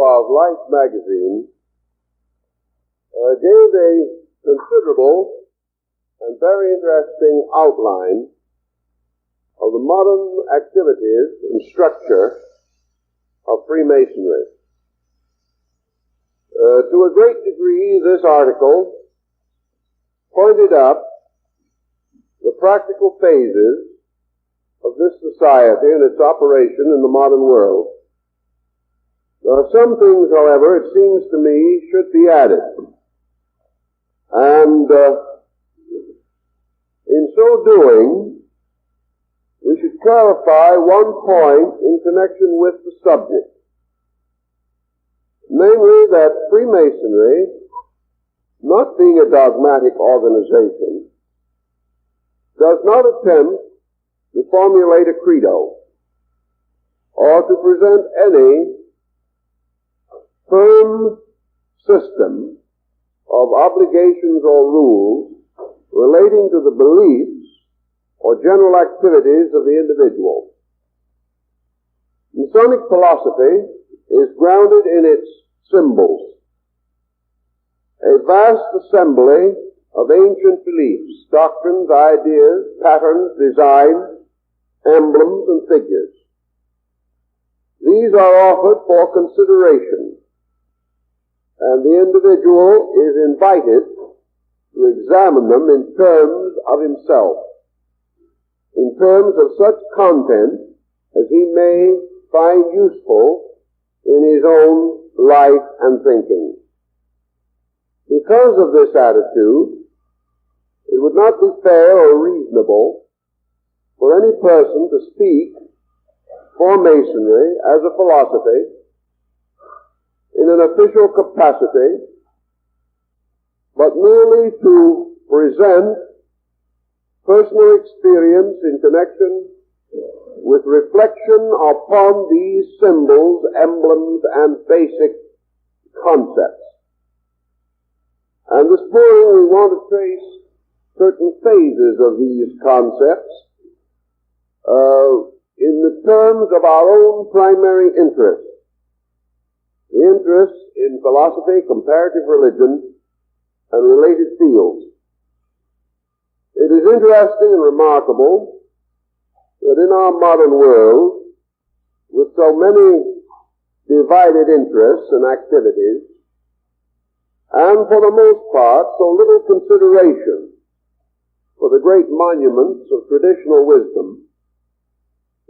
of Life magazine gave a considerable and very interesting outline of the modern activities and structure of Freemasonry. To a great degree, this article pointed up the practical phases of this society and its operation in the modern world. There are some things, however, it seems to me, should be added. And in so doing, we should clarify one point in connection with the subject. Namely, that Freemasonry, not being a dogmatic organization, does not attempt to formulate a credo or to present any firm system of obligations or rules relating to the beliefs or general activities of the individual. Masonic philosophy is grounded in its symbols, a vast assembly of ancient beliefs, doctrines, ideas, patterns, designs, emblems, and figures. These are offered for consideration, and the individual is invited to examine them in terms of himself, in terms of such content as he may find useful in his own life and thinking. Because of this attitude, it would not be fair or reasonable for any person to speak for Masonry as a philosophy in an official capacity, but merely to present personal experience in connection with reflection upon these symbols, emblems, and basic concepts. And this morning we want to trace certain phases of these concepts in the terms of our own primary interests. The interests in philosophy, comparative religion, and related fields. It is interesting and remarkable that in our modern world, with so many divided interests and activities, and for the most part, so little consideration for the great monuments of traditional wisdom,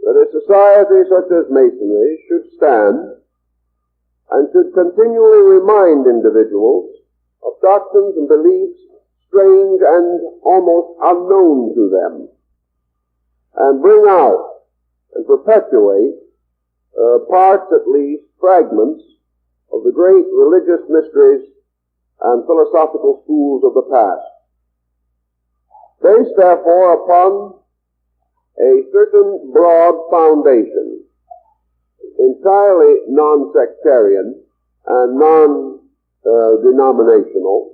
that a society such as Masonry should stand and should continually remind individuals of doctrines and beliefs strange and almost unknown to them, and bring out and perpetuate parts, at least, fragments of the great religious mysteries and philosophical schools of the past. Based, therefore, upon a certain broad foundation, entirely non-sectarian and non-denominational,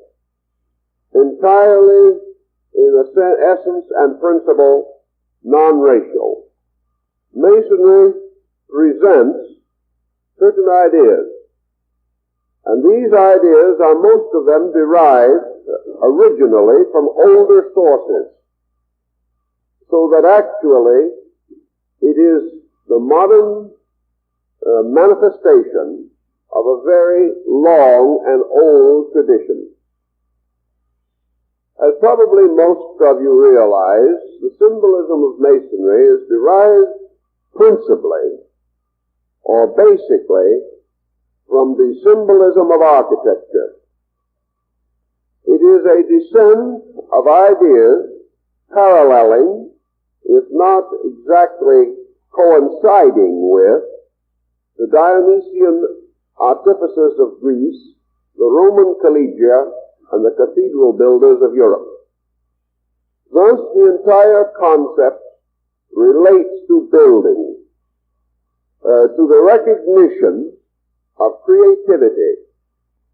entirely, in essence and principle, non-racial. Masonry presents certain ideas, and these ideas are most of them derived originally from older sources, so that actually it is the modern manifestation of a very long and old tradition. As probably most of you realize, the symbolism of Masonry is derived principally or basically from the symbolism of architecture. It is a descent of ideas paralleling, if not exactly coinciding with, the Dionysian artificers of Greece, the Roman collegia, and the cathedral builders of Europe. Thus, the entire concept relates to building, to the recognition of creativity,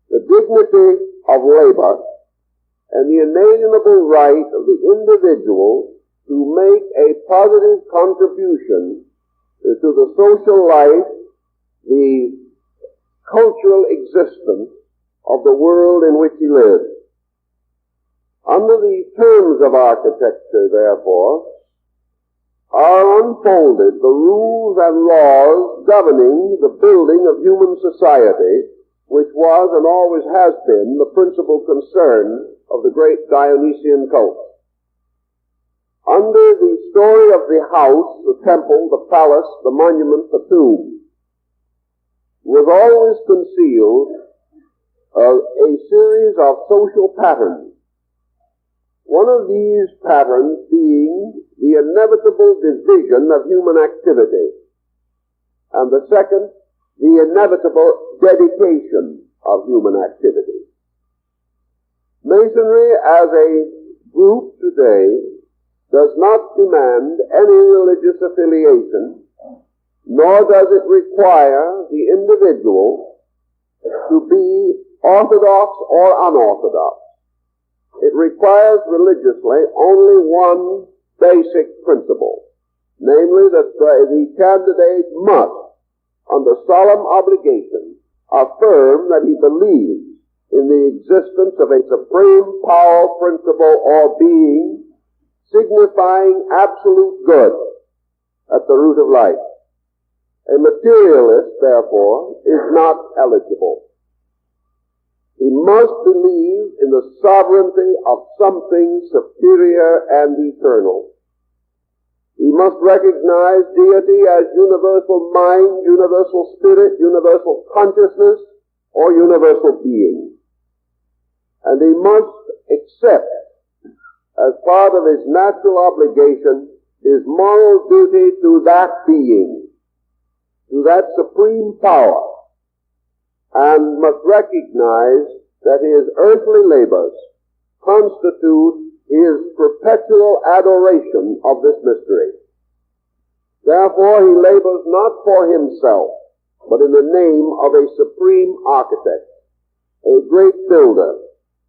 the dignity of labor, and the inalienable right of the individual to make a positive contribution to the social life, the cultural existence of the world in which he lived. Under the terms of architecture, therefore, are unfolded the rules and laws governing the building of human society, which was and always has been the principal concern of the great Dionysian cult. Under the story of the house, the temple, the palace, the monument, the tomb, was always concealed a series of social patterns. One of these patterns being the inevitable division of human activity, and the second, the inevitable dedication of human activity. Masonry as a group today does not demand any religious affiliation, nor does it require the individual to be orthodox or unorthodox. It requires religiously only one basic principle, namely that the candidate must, under solemn obligation, affirm that he believes in the existence of a supreme power, principle, or being, signifying absolute good at the root of life. A materialist, therefore, is not eligible. He must believe in the sovereignty of something superior and eternal. He must recognize deity as universal mind, universal spirit, universal consciousness, or universal being. And he must accept, as part of his natural obligation, his moral duty to that being, to that supreme power, and must recognize that his earthly labors constitute his perpetual adoration of this mystery. Therefore, he labors not for himself, but in the name of a supreme architect, a great builder,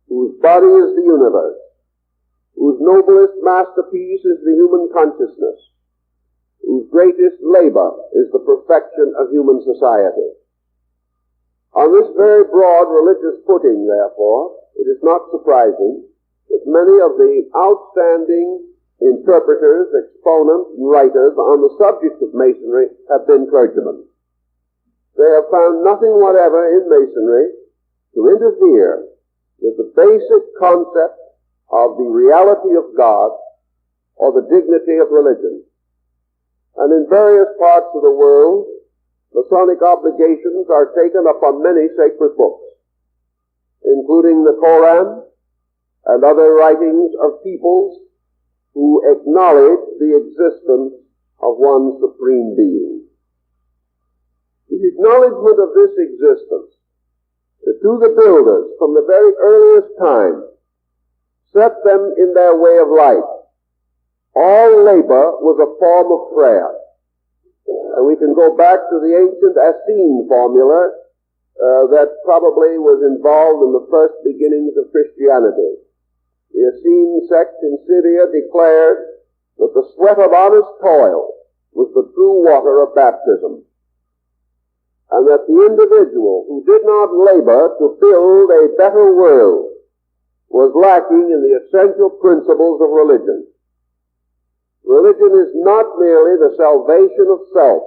whose body is the universe, whose noblest masterpiece is the human consciousness, whose greatest labor is the perfection of human society. On this very broad religious footing, therefore, it is not surprising that many of the outstanding interpreters, exponents, and writers on the subject of Masonry have been clergymen. They have found nothing whatever in Masonry to interfere with the basic concept of the reality of God or the dignity of religion. And in various parts of the world, Masonic obligations are taken upon many sacred books, including the Koran and other writings of peoples who acknowledge the existence of one supreme being. The acknowledgement of this existence to the builders from the very earliest time set them in their way of life. All labor was a form of prayer. And we can go back to the ancient Essene formula that probably was involved in the first beginnings of Christianity. The Essene sect in Syria declared that the sweat of honest toil was the true water of baptism, and that the individual who did not labor to build a better world was lacking in the essential principles of religion. Religion is not merely the salvation of self.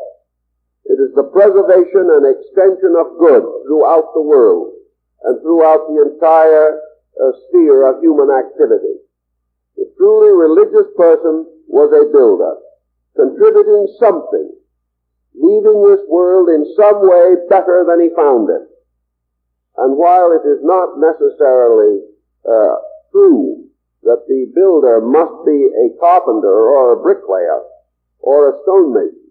It is the preservation and extension of good throughout the world and throughout the entire sphere of human activity. The truly religious person was a builder, contributing something, leaving this world in some way better than he found it. And while it is not necessarily true that the builder must be a carpenter or a bricklayer or a stonemason,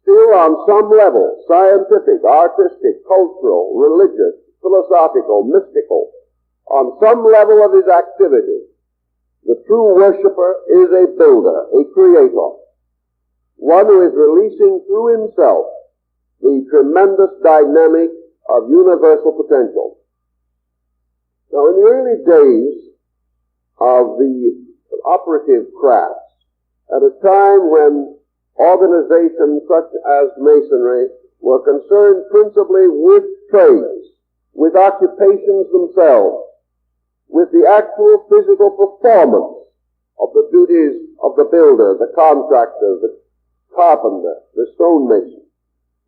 still on some level, scientific, artistic, cultural, religious, philosophical, mystical, on some level of his activity, the true worshiper is a builder, a creator, one who is releasing through himself the tremendous dynamic of universal potential. Now, in the early days of the operative crafts, at a time when organizations such as Masonry were concerned principally with trades, with occupations themselves, with the actual physical performance of the duties of the builder, the contractor, the carpenter, the stonemason.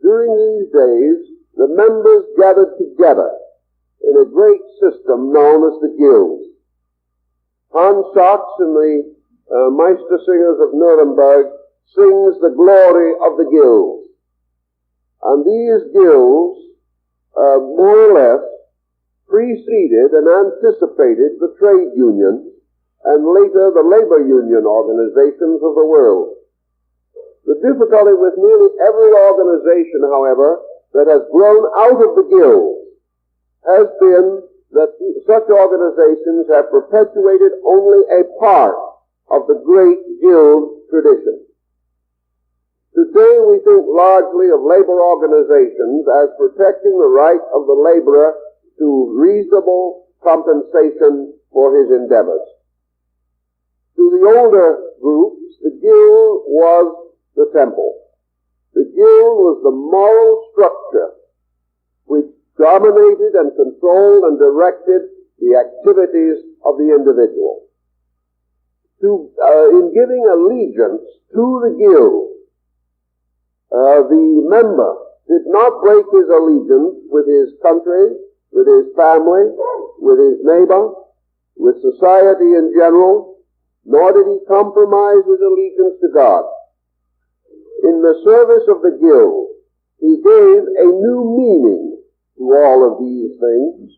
During these days, the members gathered together in a great system known as the guilds. Hans Sachs in the Meistersingers of Nuremberg sings the glory of the guilds. And these guilds, more or less, preceded and anticipated the trade unions and later the labor union organizations of the world. The difficulty with nearly every organization, however, that has grown out of the guilds has been that such organizations have perpetuated only a part of the great guild tradition. Today we think largely of labor organizations as protecting the right of the laborer to reasonable compensation for his endeavors. To the older groups, the guild was the temple. The guild was the moral structure which dominated and controlled and directed the activities of the individual. In giving allegiance to the guild, the member did not break his allegiance with his country, with his family, with his neighbor, with society in general, nor did he compromise his allegiance to God. In the service of the guild, he gave a new meaning to all of these things,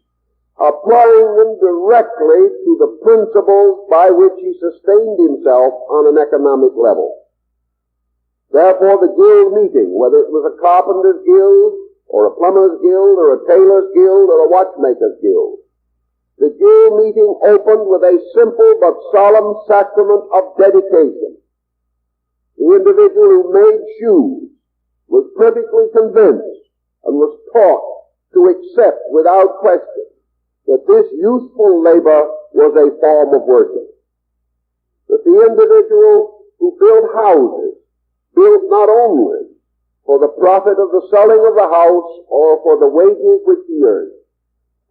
applying them directly to the principles by which he sustained himself on an economic level. Therefore, the guild meeting, whether it was a carpenter's guild, or a plumber's guild, or a tailor's guild, or a watchmaker's guild, the guild meeting opened with a simple but solemn sacrament of dedication. The individual who made shoes was perfectly convinced and was taught to accept without question that this useful labor was a form of worship. That the individual who built houses built not only for the profit of the selling of the house or for the wages which he earned,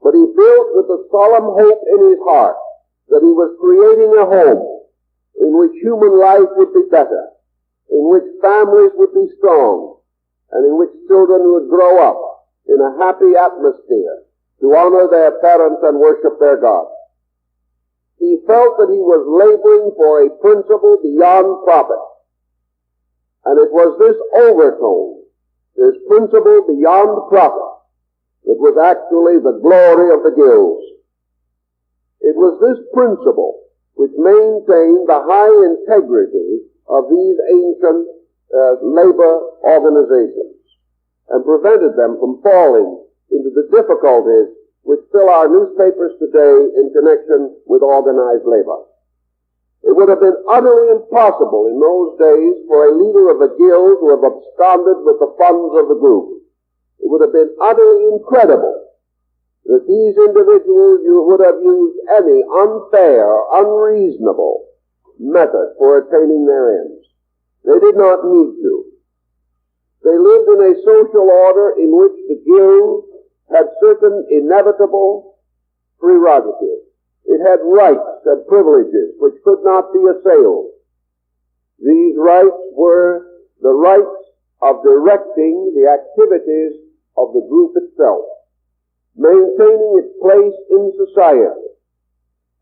but he built with the solemn hope in his heart that he was creating a home in which human life would be better, in which families would be strong, and in which children would grow up in a happy atmosphere to honor their parents and worship their God. He felt that he was laboring for a principle beyond profit. And it was this overtone, this principle beyond profit, that was actually the glory of the guilds. It was this principle which maintained the high integrity of these ancient labor organizations and prevented them from falling into the difficulties which fill our newspapers today in connection with organized labor. It would have been utterly impossible in those days for a leader of a guild to have absconded with the funds of the group. It would have been utterly incredible that these individuals would have used any unfair, unreasonable method for attaining their ends. They did not need to. They lived in a social order in which the guild had certain inevitable prerogatives. It had rights and privileges which could not be assailed. These rights were the rights of directing the activities of the group itself, maintaining its place in society,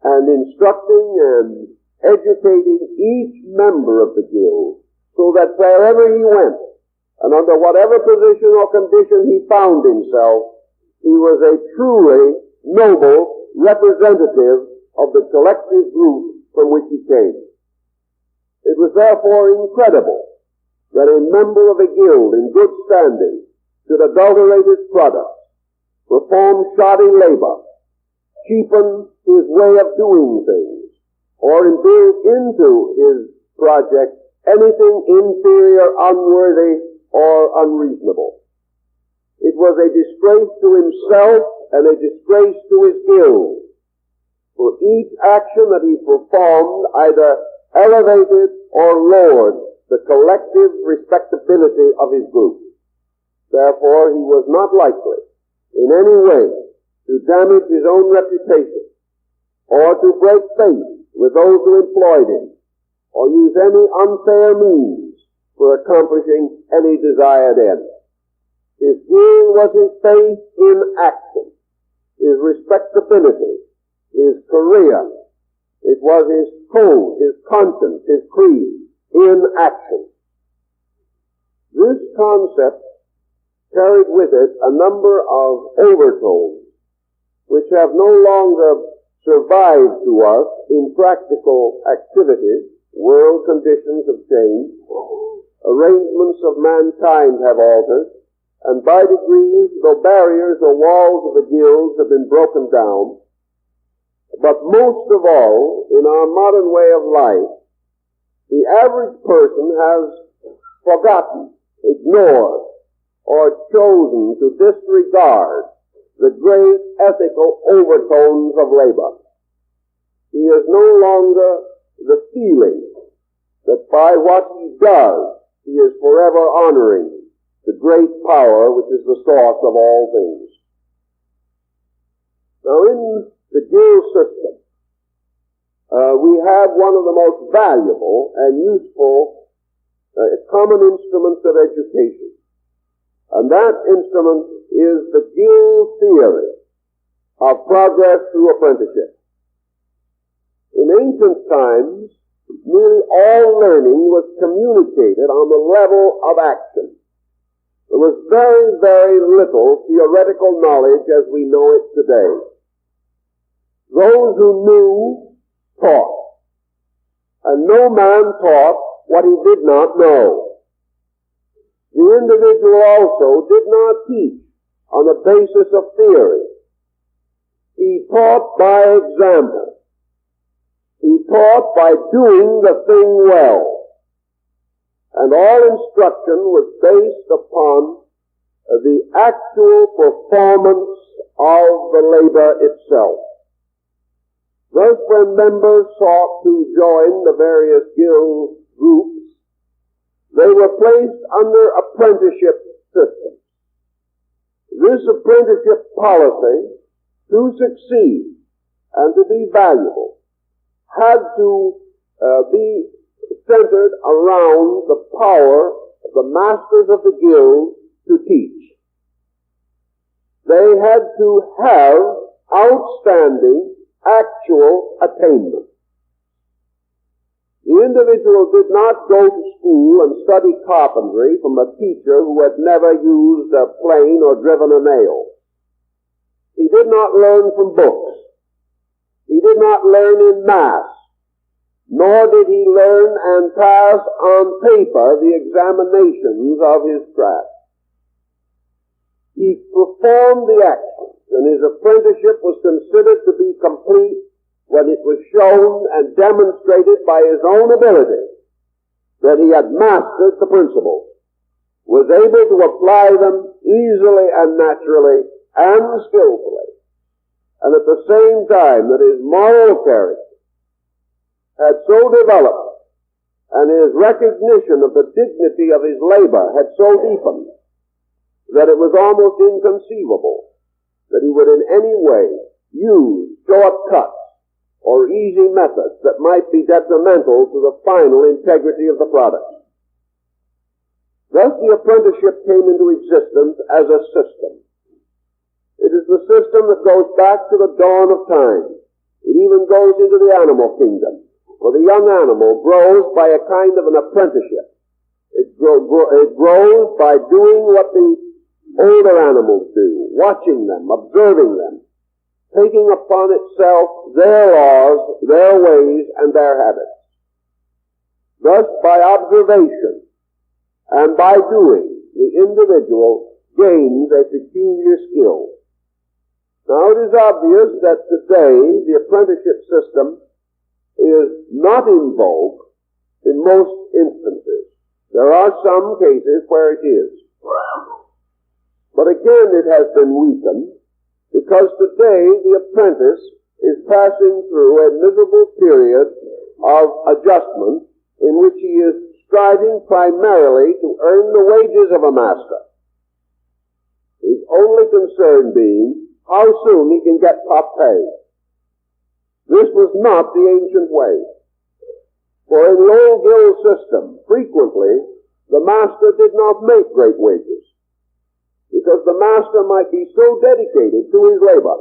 and instructing and educating each member of the guild so that wherever he went, and under whatever position or condition he found himself, he was a truly noble representative of the collective group from which he came. It was therefore incredible that a member of a guild in good standing should adulterate its products, perform shoddy labor, cheapen his way of doing things, or build into his project anything inferior, unworthy, or unreasonable. It was a disgrace to himself and a disgrace to his guild. For each action that he performed either elevated or lowered the collective respectability of his group. Therefore, he was not likely in any way to damage his own reputation, or to break faith with those who employed him, or use any unfair means for accomplishing any desired end. His hearing was his faith in action, his respectability, his career. It was his code, his conscience, his creed in action. This concept carried with it a number of overtones which have no longer survived to us in practical activities. World conditions have changed, arrangements of mankind have altered, and by degrees, though barriers or walls of the guilds have been broken down, but most of all, in our modern way of life, the average person has forgotten, ignored, or chosen to disregard the great ethical overtones of labor. He is no longer the feeling that by what he does, he is forever honoring the great power which is the source of all things. Now, in the guild system, we have one of the most valuable and useful common instruments of education. And that instrument is the guild theory of progress through apprenticeship. In ancient times, nearly all learning was communicated on the level of action. There was very, very little theoretical knowledge as we know it today. Those who knew taught, and no man taught what he did not know. The individual also did not teach on the basis of theory. He taught by example. He taught by doing the thing well. And all instruction was based upon the actual performance of the labor itself. Thus, when members sought to join the various guild groups, they were placed under apprenticeship systems. This apprenticeship policy, to succeed and to be valuable, had to be centered around the power of the masters of the guild to teach. They had to have outstanding actual attainment. The individual did not go to school and study carpentry from a teacher who had never used a plane or driven a nail. He did not learn from books. He did not learn in mass, nor did he learn and pass on paper the examinations of his craft. He performed the actions, and his apprenticeship was considered to be complete when it was shown and demonstrated by his own ability that he had mastered the principles, was able to apply them easily and naturally and skillfully, and at the same time that his moral character had so developed and his recognition of the dignity of his labor had so deepened that it was almost inconceivable that he would in any way use shortcuts or easy methods that might be detrimental to the final integrity of the product. Thus the apprenticeship came into existence as a system. It is the system that goes back to the dawn of time. It even goes into the animal kingdom, for the young animal grows by a kind of an apprenticeship. It grows by doing what the older animals do, watching them, observing them, taking upon itself their laws, their ways, and their habits. Thus, by observation and by doing, the individual gains a peculiar skill. Now, it is obvious that today the apprenticeship system is not in vogue in most instances. There are some cases where it is. But again, it has been weakened because today the apprentice is passing through a miserable period of adjustment in which he is striving primarily to earn the wages of a master. his only concern being how soon he can get top pay. This was not the ancient way. For in the old guild system, frequently, the master did not make great wages, because the master might be so dedicated to his labor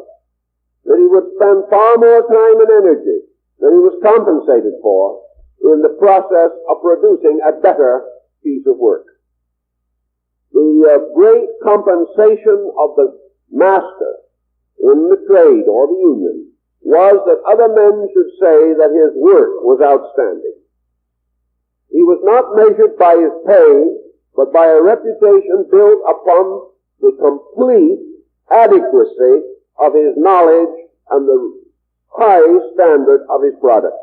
that he would spend far more time and energy than he was compensated for in the process of producing a better piece of work. The great compensation of the master in the trade or the union was that other men should say that his work was outstanding. He was not measured by his pay, but by a reputation built upon the complete adequacy of his knowledge and the high standard of his product.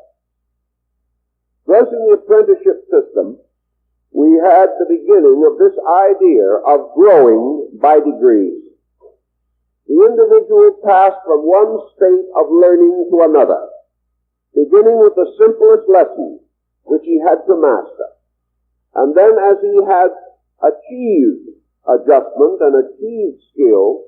Thus, in the apprenticeship system, we had the beginning of this idea of growing by degrees. The individual passed from one state of learning to another, beginning with the simplest lesson which he had to master. And then as he had achieved adjustment and achieved skill,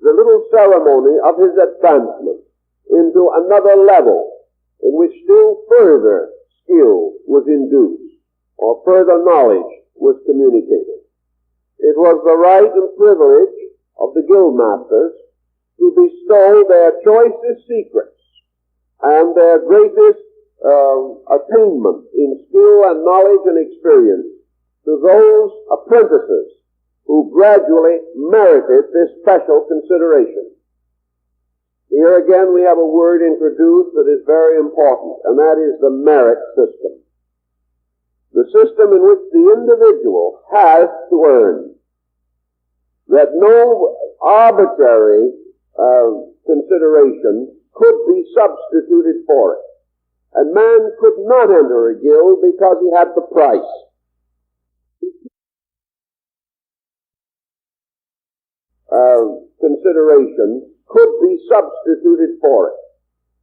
the little ceremony of his advancement into another level in which still further skill was induced or further knowledge was communicated. It was the right and privilege of the guild masters to bestow their choicest secrets and their greatest attainment in skill and knowledge and experience to those apprentices who gradually merited this special consideration. Here again we have a word introduced that is very important, and that is the merit system. The system in which the individual has to earn, that no arbitrary consideration could be substituted for it. And man could not enter a guild because he had the price. Consideration could be substituted for it.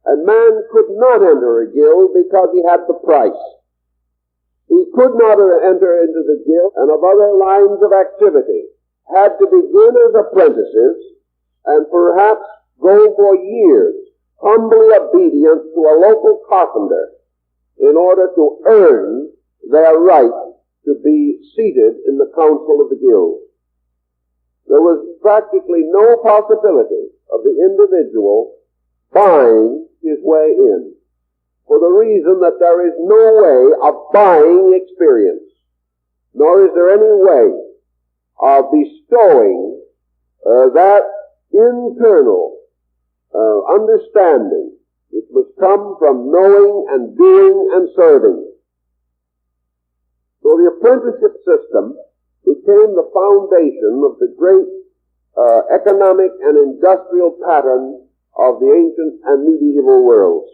And man could not enter a guild because he had the price. He could not enter into the guild and of other lines of activity, had to begin as apprentices and perhaps go for years humbly obedient to a local carpenter in order to earn their right to be seated in the council of the guild. There was practically no possibility of the individual buying his way in, for the reason that there is no way of buying experience, nor is there any way of bestowing that internal understanding which must come from knowing and doing and serving. So the apprenticeship system became the foundation of the great economic and industrial pattern of the ancient and medieval worlds.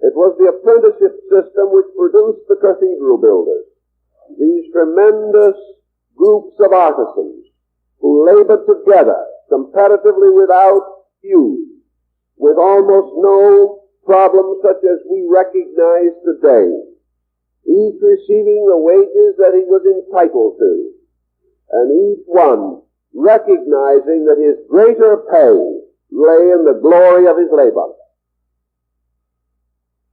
It was the apprenticeship system which produced the cathedral builders, these tremendous groups of artisans who labored together competitively without feud, with almost no problems such as we recognize today, each receiving the wages that he was entitled to, and each one recognizing that his greater pay lay in the glory of his labor.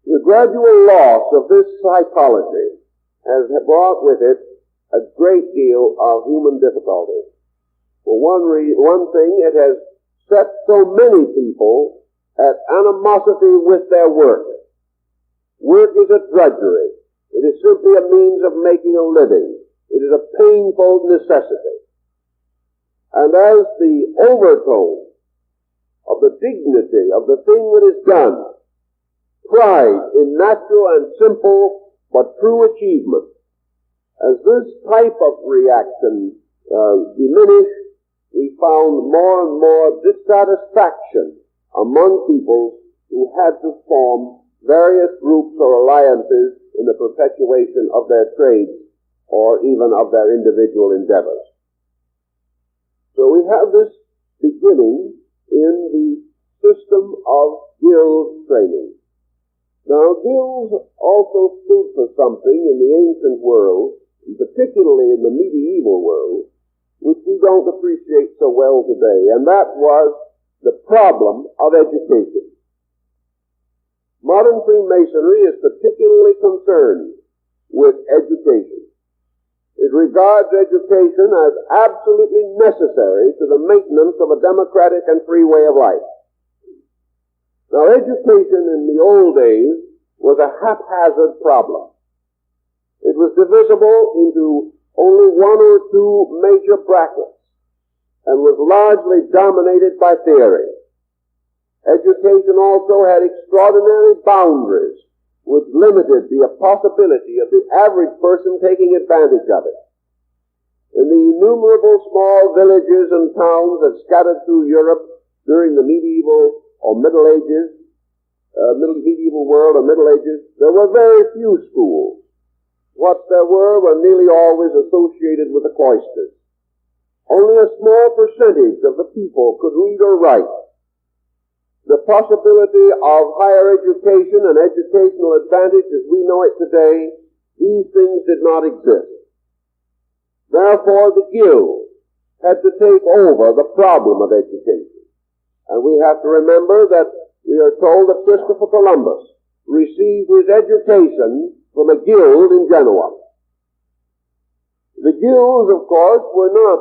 The gradual loss of this psychology has brought with it a great deal of human difficulty. For one thing, it has set so many people at animosity with their work. Work is a drudgery. It is simply a means of making a living. It is a painful necessity. And as the overtone of the dignity of the thing that is done, pride in natural and simple but true achievement, as this type of reaction diminished, we found more and more dissatisfaction among people who had to form various groups or alliances in the perpetuation of their trades or even of their individual endeavors. So we have this beginning in the system of guild training. Now, guilds also stood for something in the ancient world, and particularly in the medieval world, which we don't appreciate so well today, and that was the problem of education. Modern Freemasonry is particularly concerned with education. It regards education as absolutely necessary to the maintenance of a democratic and free way of life. Now, education in the old days was a haphazard problem. It was divisible into only one or two major brackets and was largely dominated by theory. Education also had extraordinary boundaries which limited the possibility of the average person taking advantage of it. In the innumerable small villages and towns that scattered through Europe during the medieval or Middle Ages, medieval world or Middle Ages, there were very few schools. What there were nearly always associated with the cloisters. Only a small percentage of the people could read or write. The possibility of higher education and educational advantage as we know it today, these things did not exist. Therefore, the guild had to take over the problem of education. And we have to remember that we are told that Christopher Columbus received his education from a guild in Genoa. The guilds, of course, were not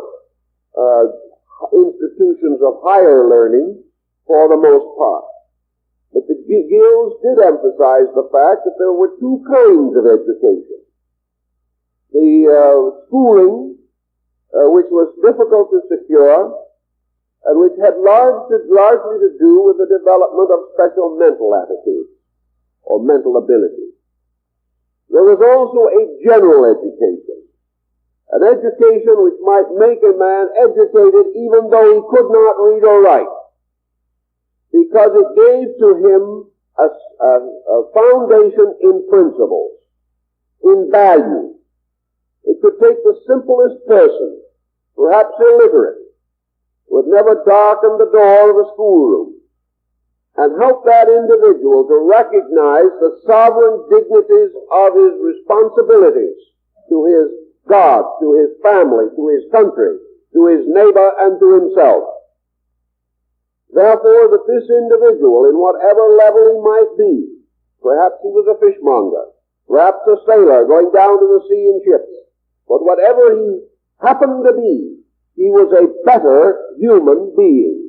institutions of higher learning for the most part. But the guilds did emphasize the fact that there were two kinds of education. The schooling, which was difficult to secure, and which had largely to do with the development of special mental attitudes or mental abilities. There was also a general education, an education which might make a man educated even though he could not read or write, because it gave to him a foundation in principles, in values. It could take the simplest person, perhaps illiterate, would never darken the door of a schoolroom, and help that individual to recognize the sovereign dignities of his responsibilities to his God, to his family, to his country, to his neighbor, and to himself. Therefore, that this individual, in whatever level he might be, perhaps he was a fishmonger, perhaps a sailor going down to the sea in ships, but whatever he happened to be, he was a better human being.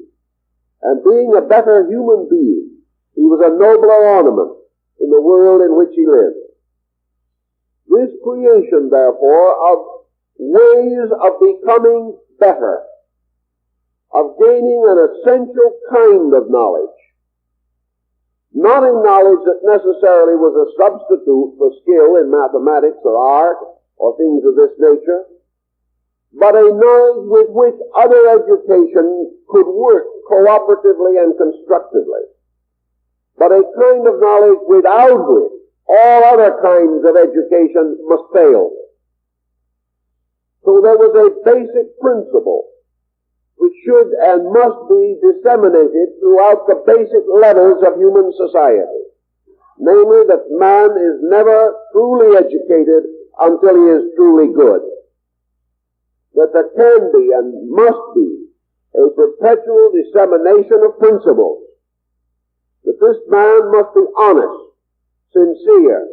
And being a better human being, he was a nobler ornament in the world in which he lived. This creation, therefore, of ways of becoming better, of gaining an essential kind of knowledge, not a knowledge that necessarily was a substitute for skill in mathematics or art or things of this nature, but a knowledge with which other education could work cooperatively and constructively, but a kind of knowledge without which all other kinds of education must fail. So there was a basic principle which should and must be disseminated throughout the basic levels of human society, namely that man is never truly educated until he is truly good. That there can be and must be a perpetual dissemination of principles. That this man must be honest, sincere,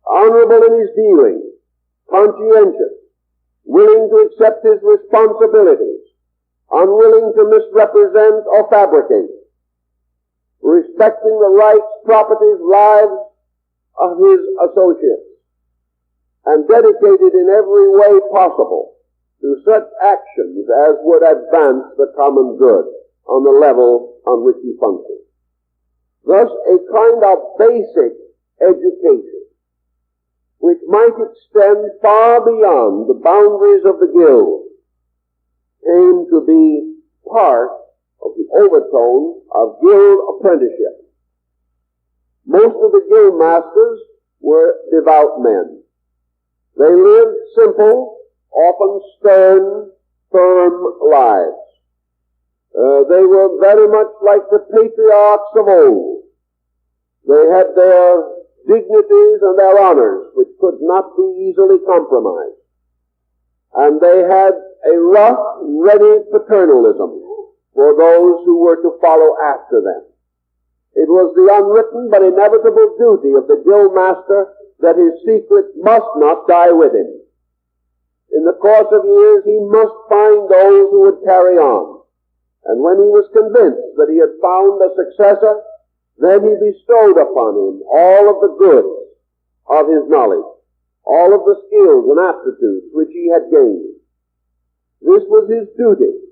honorable in his dealings, conscientious, willing to accept his responsibilities, unwilling to misrepresent or fabricate, respecting the rights, properties, lives of his associates, and dedicated in every way possible to such actions as would advance the common good on the level on which he functions. Thus, a kind of basic education which might extend far beyond the boundaries of the guild came to be part of the overtone of guild apprenticeship. Most of the guild masters were devout men. They lived simple, often stern, firm lives. They were very much like the patriarchs of old. They had their dignities and their honors, which could not be easily compromised. And they had a rough, ready paternalism for those who were to follow after them. It was the unwritten but inevitable duty of the guild master that his secret must not die with him. In the course of years, he must find those who would carry on. And when he was convinced that he had found a successor, then he bestowed upon him all of the goods of his knowledge, all of the skills and aptitudes which he had gained. This was his duty,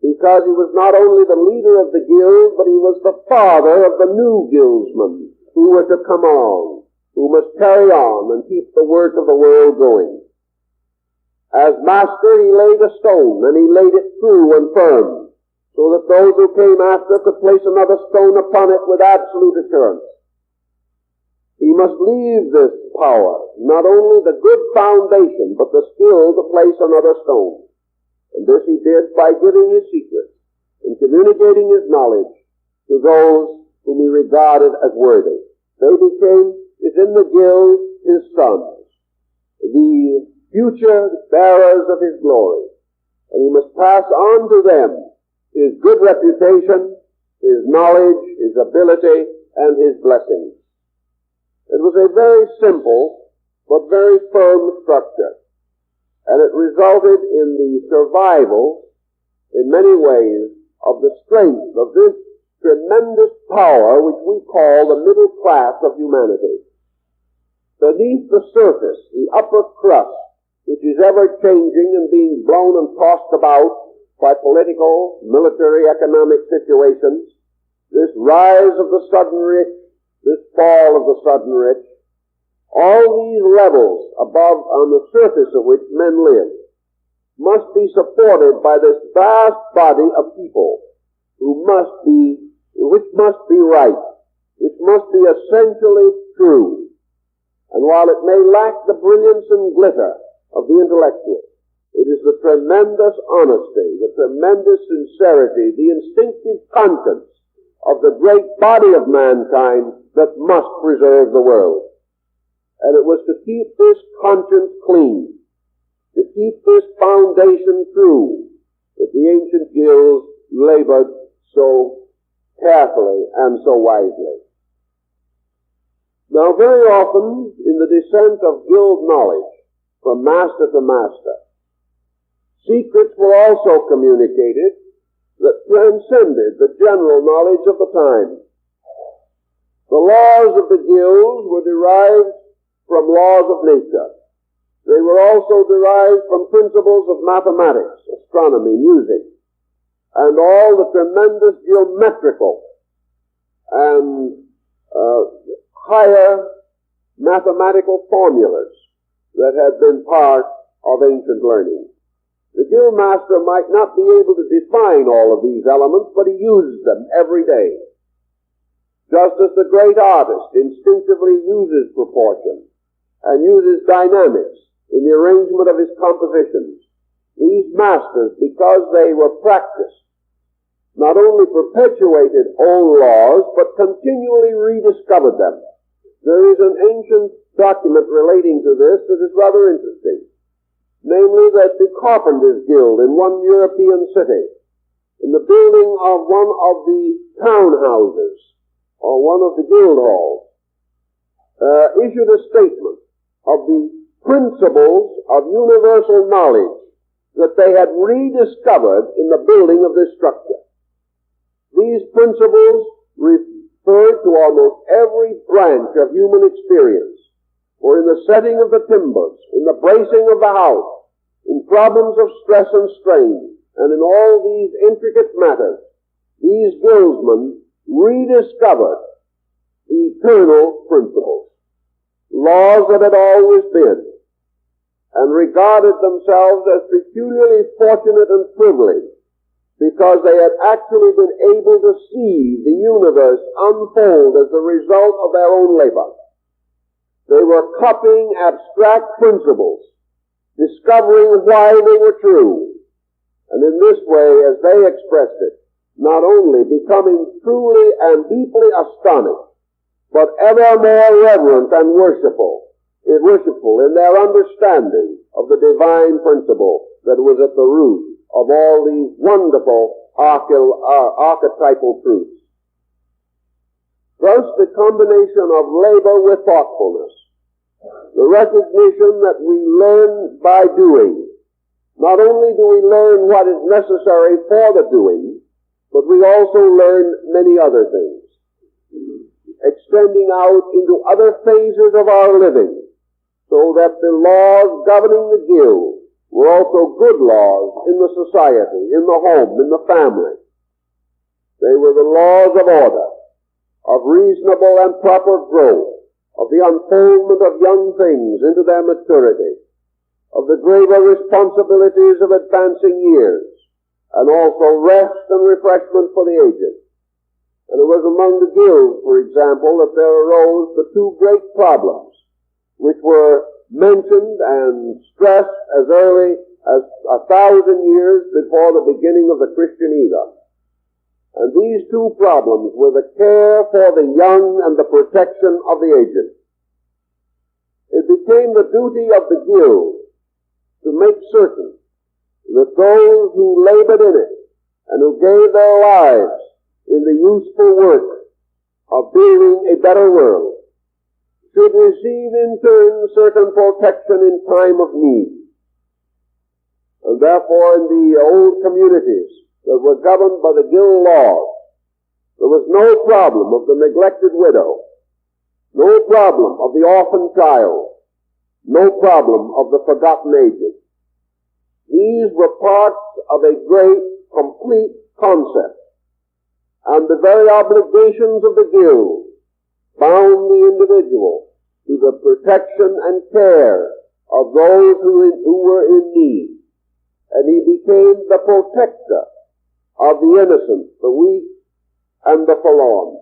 because he was not only the leader of the guild, but he was the father of the new guildsmen who were to come along, who must carry on and keep the work of the world going. As master, he laid a stone, and he laid it true and firm, so that those who came after could place another stone upon it with absolute assurance. He must leave this power, not only the good foundation, but the skill to place another stone. And this he did by giving his secrets and communicating his knowledge to those whom he regarded as worthy. They became, within the guild, his sons, the future bearers of his glory. And he must pass on to them his good reputation, his knowledge, his ability, and his blessings. It was a very simple but very firm structure, and it resulted in the survival, in many ways, of the strength of this tremendous power which we call the middle class of humanity. Beneath the surface, the upper crust, which is ever changing and being blown and tossed about by political, military, economic situations, this rise of the sudden rich, this fall of the sudden rich, all these levels above on the surface of which men live must be supported by this vast body of people which must be right, which must be essentially true. And while it may lack the brilliance and glitter of the intellectual, it is the tremendous honesty, the tremendous sincerity, the instinctive conscience of the great body of mankind that must preserve the world. And it was to keep this conscience clean, to keep this foundation true, that the ancient guilds labored so carefully and so wisely. Now, very often in the descent of guild knowledge from master to master, secrets were also communicated that transcended the general knowledge of the time. The laws of the guilds were derived from laws of nature. They were also derived from principles of mathematics, astronomy, music, and all the tremendous geometrical and higher mathematical formulas that had been part of ancient learning. The guild master might not be able to define all of these elements, but he used them every day. Just as the great artist instinctively uses proportion and uses dynamics in the arrangement of his compositions, these masters, because they were practiced, not only perpetuated old laws, but continually rediscovered them. There is an ancient document relating to this that is rather interesting. Namely, that the Carpenters' Guild in one European city, in the building of one of the townhouses, or one of the guild halls, issued a statement of the principles of universal knowledge that they had rediscovered in the building of this structure. These principles referred to almost every branch of human experience, or in the setting of the timbers, in the bracing of the house, in problems of stress and strain, and in all these intricate matters, these guildsmen rediscovered eternal principles, laws that had always been, and regarded themselves as peculiarly fortunate and privileged because they had actually been able to see the universe unfold as a result of their own labor. They were copying abstract principles, discovering why they were true, and in this way, as they expressed it, not only becoming truly and deeply astonished, but ever more reverent and worshipful in their understanding of the divine principle that was at the root of all these wonderful archetypal truths. Thus, the combination of labor with thoughtfulness, the recognition that we learn by doing. Not only do we learn what is necessary for the doing, but we also learn many other things, extending out into other phases of our living, so that the laws governing the guild were also good laws in the society, in the home, in the family. They were the laws of order, of reasonable and proper growth, of the unfoldment of young things into their maturity, of the graver responsibilities of advancing years, and also rest and refreshment for the aged. And it was among the guilds, for example, that there arose the two great problems, which were mentioned and stressed as early as 1,000 years before the beginning of the Christian era. And these two problems were the care for the young and the protection of the aged. It became the duty of the guild to make certain that those who labored in it and who gave their lives in the useful work of building a better world should receive in turn certain protection in time of need. And therefore in the old communities that were governed by the guild laws, there was no problem of the neglected widow, no problem of the orphan child, no problem of the forgotten aged. These were parts of a great, complete concept, and the very obligations of the guild bound the individual to the protection and care of those who were in need, and he became the protector of the innocent, the weak, and the forlorn.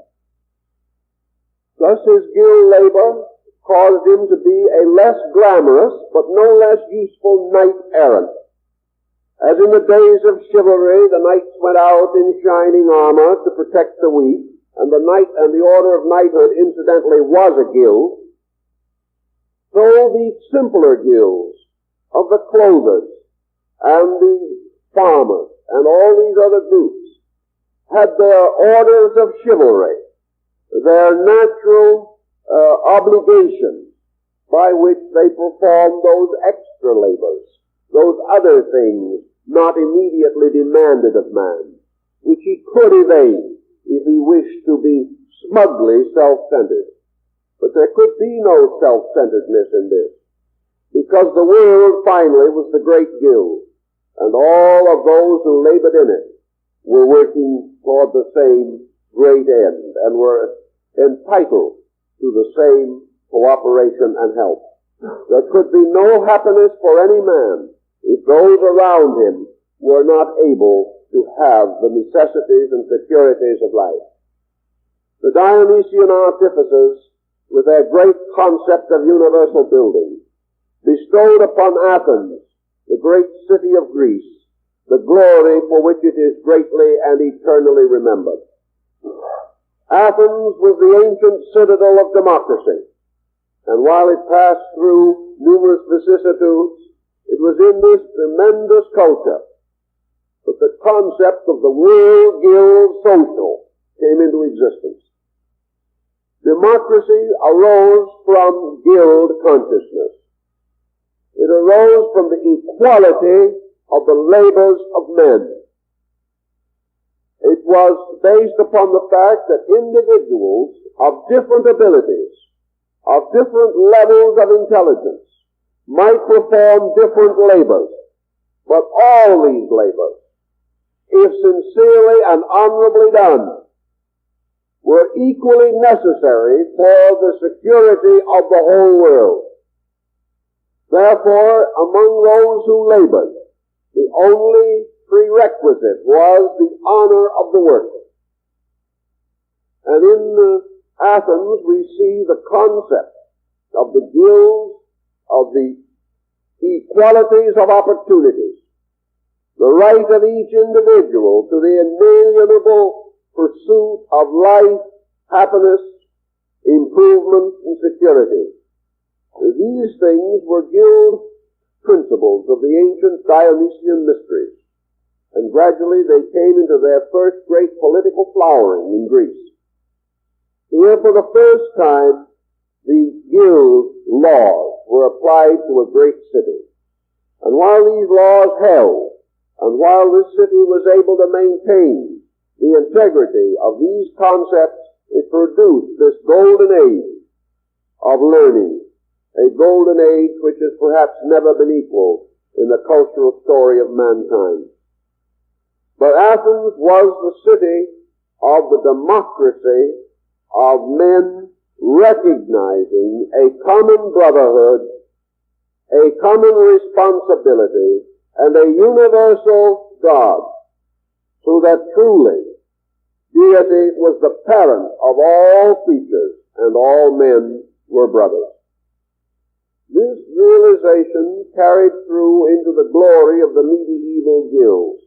Thus his guild labor caused him to be a less glamorous, but no less useful knight-errant. As in the days of chivalry, the knights went out in shining armor to protect the weak, and the knight and the order of knighthood incidentally was a guild, so the simpler guilds of the clothers and the farmers and all these other groups had their orders of chivalry, their natural obligations by which they performed those extra labors, those other things not immediately demanded of man, which he could evade if he wished to be smugly self-centered. But there could be no self-centeredness in this, because the world finally was the great guild, and all of those who labored in it were working toward the same great end and were entitled to the same cooperation and help. There could be no happiness for any man if those around him were not able to have the necessities and securities of life. The Dionysian artificers, with their great concept of universal building, bestowed upon Athens, the great city of Greece, the glory for which it is greatly and eternally remembered. Athens was the ancient citadel of democracy, and while it passed through numerous vicissitudes, it was in this tremendous culture that the concept of the world guild social came into existence. Democracy arose from guild consciousness. It arose from the equality of the labors of men. It was based upon the fact that individuals of different abilities, of different levels of intelligence, might perform different labors, but all these labors, if sincerely and honorably done, were equally necessary for the security of the whole world. Therefore, among those who labored, the only prerequisite was the honor of the work. And in Athens we see the concept of the guilds, of the equalities of opportunities, the right of each individual to the inalienable pursuit of life, happiness, improvement, and security. These things were guild principles of the ancient Dionysian mysteries, and gradually they came into their first great political flowering in Greece. Here, for the first time, the guild laws were applied to a great city. And while these laws held, and while this city was able to maintain the integrity of these concepts, it produced this golden age of learning, a golden age which has perhaps never been equaled in the cultural story of mankind. But Athens was the city of the democracy of men recognizing a common brotherhood, a common responsibility, and a universal God, so that truly deity was the parent of all creatures and all men were brothers. This realization carried through into the glory of the medieval guilds.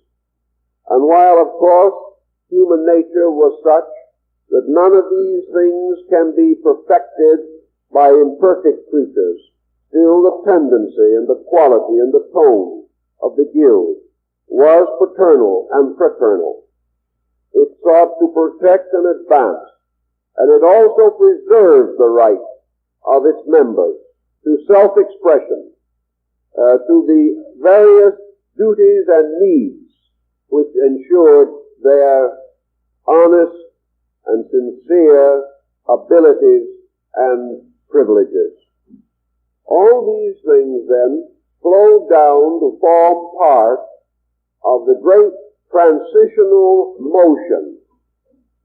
And while, of course, human nature was such that none of these things can be perfected by imperfect creatures, still the tendency and the quality and the tone of the guild was paternal and fraternal. It sought to protect and advance, and it also preserved the right of its members to self-expression, to the various duties and needs which ensured their honest and sincere abilities and privileges. All these things then flowed down to form part of the great transitional motion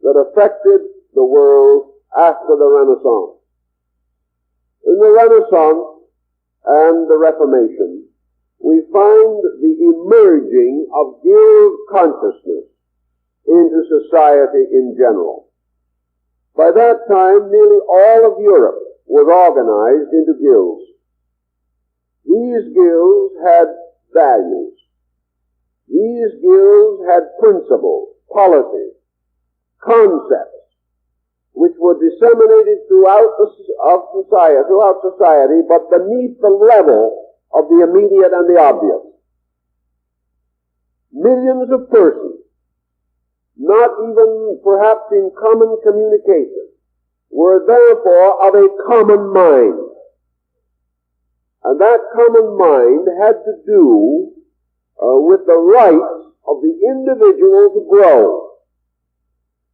that affected the world after the Renaissance. In the Renaissance and the Reformation, we find the emerging of guild consciousness into society in general. By that time, nearly all of Europe was organized into guilds. These guilds had values. These guilds had principles, policies, concepts, which were disseminated throughout society, but beneath the level of the immediate and the obvious. Millions of persons, not even perhaps in common communication, were therefore of a common mind. And that common mind had to do with the right of the individual to grow,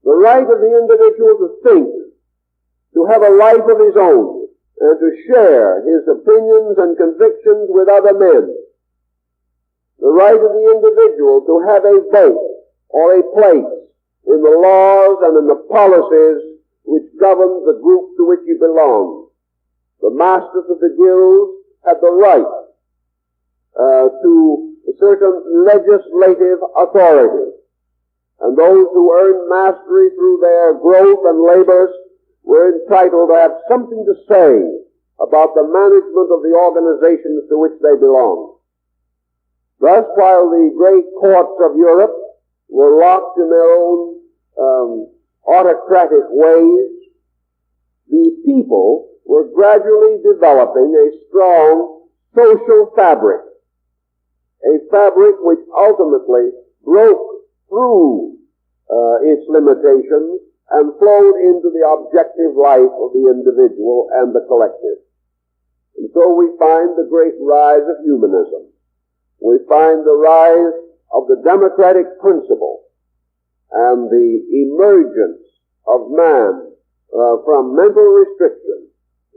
the right of the individual to think, to have a life of his own, and to share his opinions and convictions with other men. The right of the individual to have a vote or a place in the laws and in the policies which govern the group to which he belongs. The masters of the guilds had the right to a certain legislative authority, and those who earned mastery through their growth and labors were entitled to have something to say about the management of the organizations to which they belonged. Thus, while the great courts of Europe were locked in their own autocratic ways, the people were gradually developing a strong social fabric, a fabric which ultimately broke through its limitations and flowed into the objective life of the individual and the collective. And so we find the great rise of humanism. We find the rise of the democratic principle and the emergence of man from mental restriction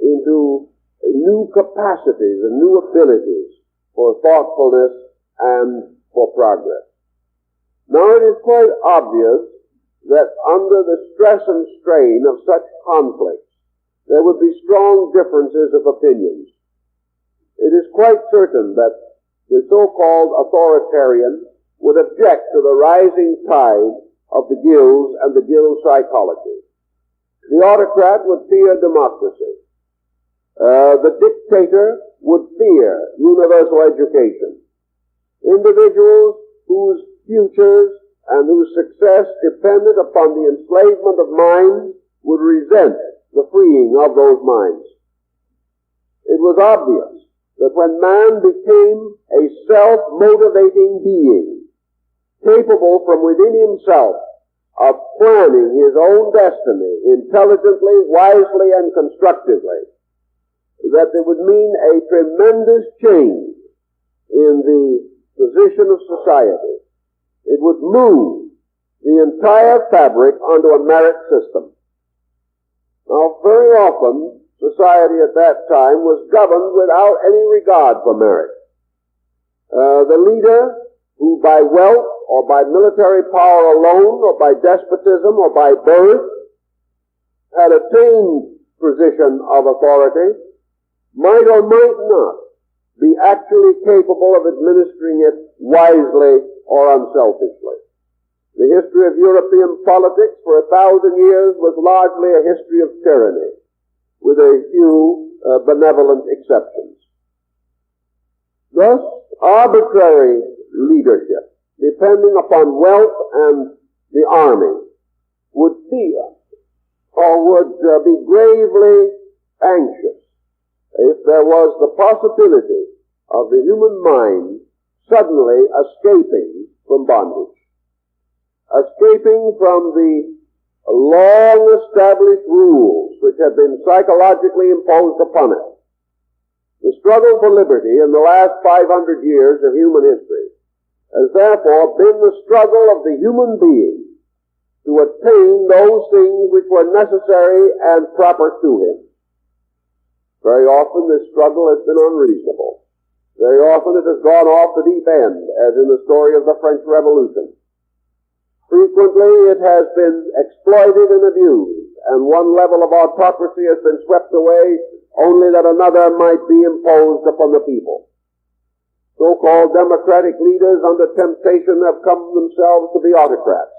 into new capacities and new abilities for thoughtfulness and for progress. Now it is quite obvious that under the stress and strain of such conflicts, there would be strong differences of opinions. It is quite certain that the so-called authoritarian would object to the rising tide of the guilds and the guild psychology. The autocrat would fear democracy. The dictator would fear universal education. Individuals whose futures and whose success depended upon the enslavement of minds would resent the freeing of those minds. It was obvious that when man became a self-motivating being, capable from within himself of planning his own destiny intelligently, wisely, and constructively, that it would mean a tremendous change in the position of society. It would move the entire fabric onto a merit system. Now, very often, society at that time was governed without any regard for merit. The leader, who by wealth or by military power alone or by despotism or by birth had attained position of authority, might or might not be actually capable of administering it wisely or unselfishly. The history of European politics for 1,000 years was largely a history of tyranny, with a few benevolent exceptions. Thus, arbitrary leadership, depending upon wealth and the army, would feel or would be gravely anxious if there was the possibility of the human mind suddenly escaping from bondage, escaping from the long-established rules which have been psychologically imposed upon it. The struggle for liberty in the last 500 years of human history has therefore been the struggle of the human being to attain those things which were necessary and proper to him. Very often this struggle has been unreasonable. Very often it has gone off the deep end, as in the story of the French Revolution. Frequently it has been exploited and abused, and one level of autocracy has been swept away only that another might be imposed upon the people. So-called democratic leaders under temptation have come themselves to be autocrats.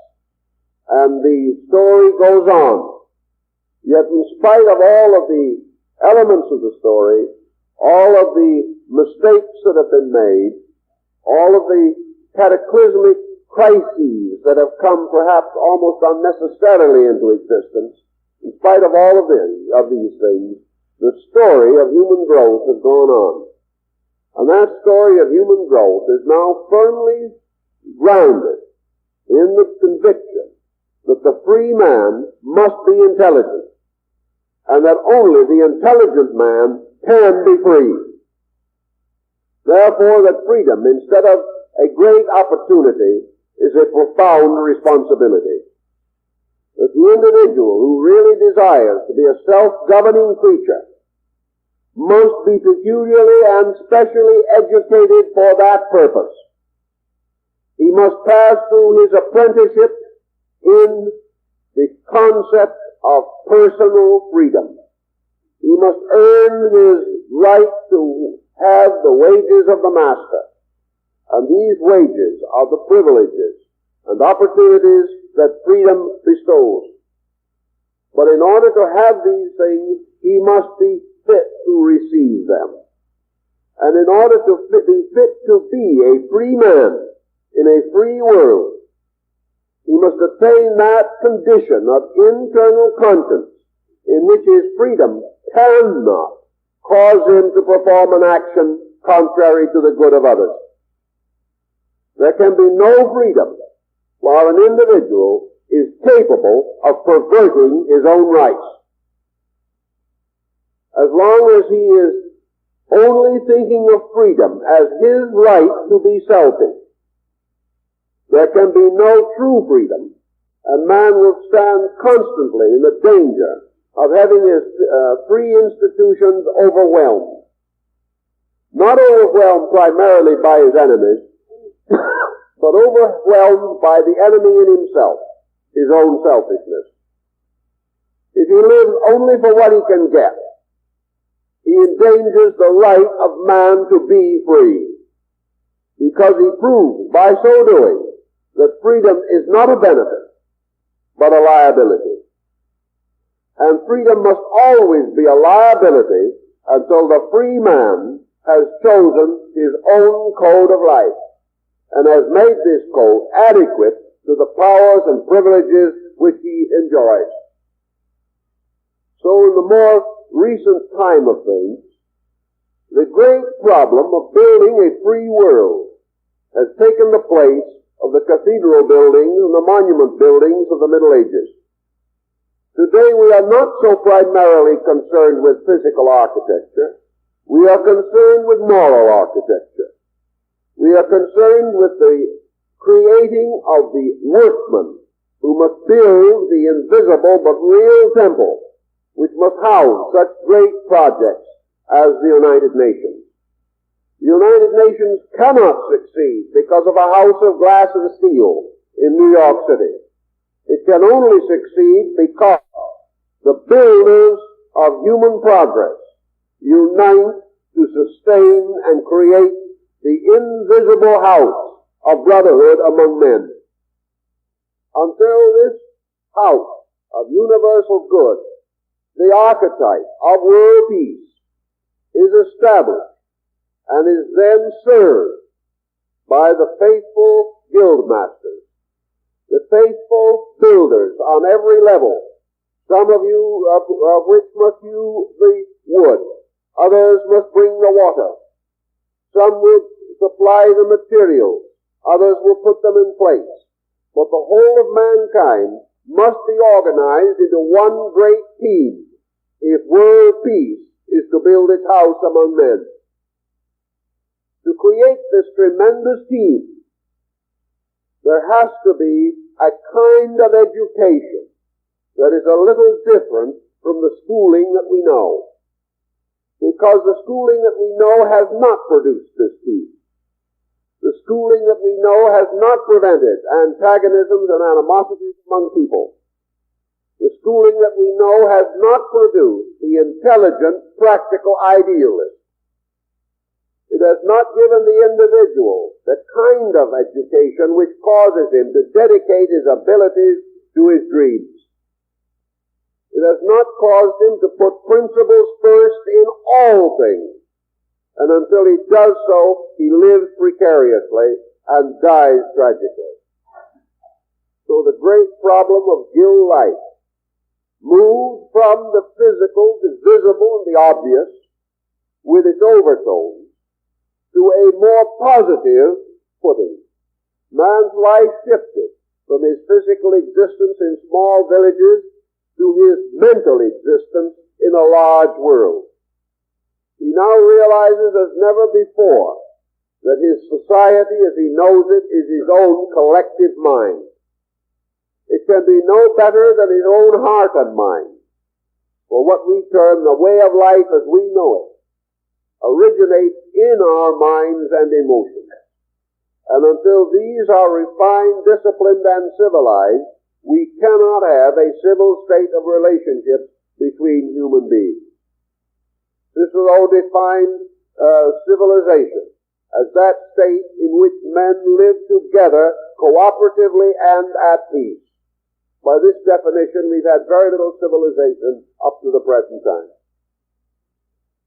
And the story goes on. Yet in spite of all of the elements of the story, all of the mistakes that have been made, all of the cataclysmic crises that have come perhaps almost unnecessarily into existence, in spite of all of these things, the story of human growth has gone on. And that story of human growth is now firmly grounded in the conviction that the free man must be intelligent, and that only the intelligent man can be free. Therefore, that freedom, instead of a great opportunity, is a profound responsibility. That the individual who really desires to be a self-governing creature must be peculiarly and specially educated for that purpose. He must pass through his apprenticeship in the concept of personal freedom. He must earn his right to have the wages of the master. And these wages are the privileges and opportunities that freedom bestows. But in order to have these things, he must be fit to receive them. And in order to be fit to be a free man in a free world, he must attain that condition of internal conscience in which his freedom cannot cause him to perform an action contrary to the good of others. There can be no freedom while an individual is capable of perverting his own rights. As long as he is only thinking of freedom as his right to be selfish, there can be no true freedom, and man will stand constantly in the danger of having his free institutions overwhelmed. Not overwhelmed primarily by his enemies, but overwhelmed by the enemy in himself, his own selfishness. If he lives only for what he can get, he endangers the right of man to be free, because he proves by so doing that freedom is not a benefit, but a liability. And freedom must always be a liability until the free man has chosen his own code of life and has made this code adequate to the powers and privileges which he enjoys. So in the more recent time of things, The great problem of building a free world has taken the place of the cathedral buildings and the monument buildings of the Middle Ages. Today we are not so primarily concerned with physical architecture. We are concerned with moral architecture. We are concerned with the creating of the workman who must build the invisible but real temple, which must house such great projects as the United Nations. The United Nations cannot succeed because of a house of glass and steel in New York City. It can only succeed because the builders of human progress unite to sustain and create the invisible house of brotherhood among men. Until this house of universal good, the archetype of world peace, is established and is then served by the faithful guildmasters, the faithful builders on every level, some of you of which must hew the wood, others must bring the water, some will supply the materials, others will put them in place. But the whole of mankind must be organized into one great team if world peace is to build its house among men. To create this tremendous team, there has to be a kind of education that is a little different from the schooling that we know. Because the schooling that we know has not produced this team. The schooling that we know has not prevented antagonisms and animosities among people. The schooling that we know has not produced the intelligent, practical idealist. It has not given the individual the kind of education which causes him to dedicate his abilities to his dreams. It has not caused him to put principles first in all things. And until he does so, he lives precariously and dies tragically. So the great problem of guild life moved from the physical, the visible, and the obvious, with its overtones, to a more positive footing. Man's life shifted from his physical existence in small villages to his mental existence in a large world. He now realizes as never before that his society as he knows it is his own collective mind. It can be no better than his own heart and mind. For what we term the way of life as we know it originates in our minds and emotions. And until these are refined, disciplined, and civilized, we cannot have a civil state of relationships between human beings. Cicero defined civilization as that state in which men live together cooperatively and at peace. By this definition, we've had very little civilization up to the present time.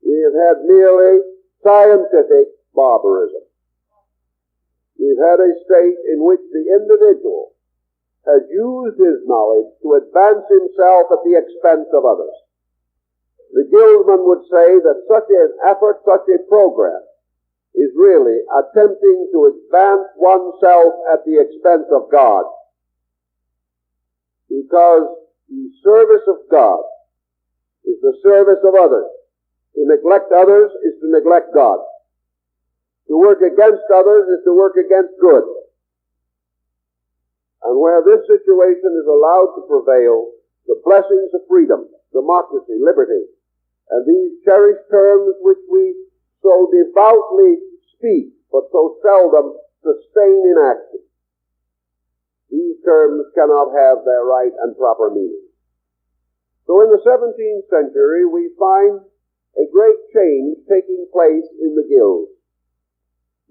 We have had merely scientific barbarism. We've had a state in which the individual has used his knowledge to advance himself at the expense of others. The guildman would say that such an effort, such a program, is really attempting to advance oneself at the expense of God. Because the service of God is the service of others. To neglect others is to neglect God. To work against others is to work against good. And where this situation is allowed to prevail, the blessings of freedom, democracy, liberty, and these cherished terms which we so devoutly speak, but so seldom sustain in action, these terms cannot have their right and proper meaning. So in the 17th century, we find a great change taking place in the guilds.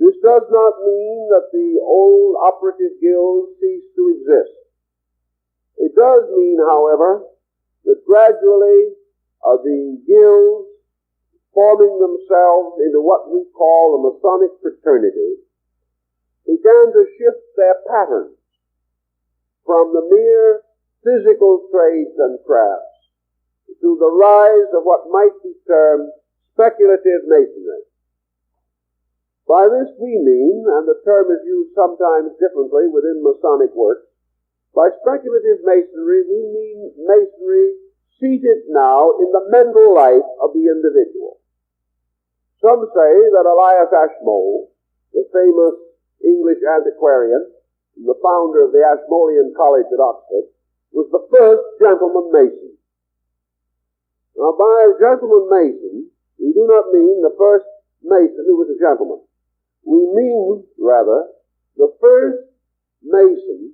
This does not mean that the old operative guilds cease to exist. It does mean, however, that gradually the guilds, forming themselves into what we call the Masonic fraternity, began to shift their patterns from the mere physical trades and crafts to the rise of what might be termed speculative masonry. By this we mean, and the term is used sometimes differently within Masonic works, by speculative masonry we mean masonry seated now in the mental life of the individual. Some say that Elias Ashmole, the famous English antiquarian, the founder of the Ashmolean College at Oxford, was the first gentleman mason. Now, by gentleman mason, we do not mean the first mason who was a gentleman. We mean, rather, the first mason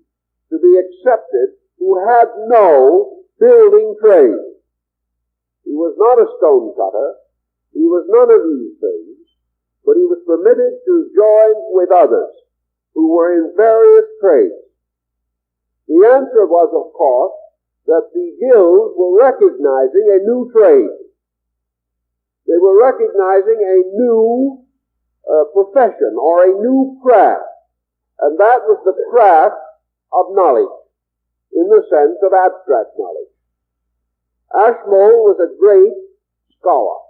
to be accepted who had no building trade. He was not a stone cutter. He was none of these things, but he was permitted to join with others who were in various trades. The answer was, of course, that the guilds were recognizing a new trade. They were recognizing a new profession or a new craft, and that was the craft of knowledge in the sense of abstract knowledge. Ashmole was a great scholar,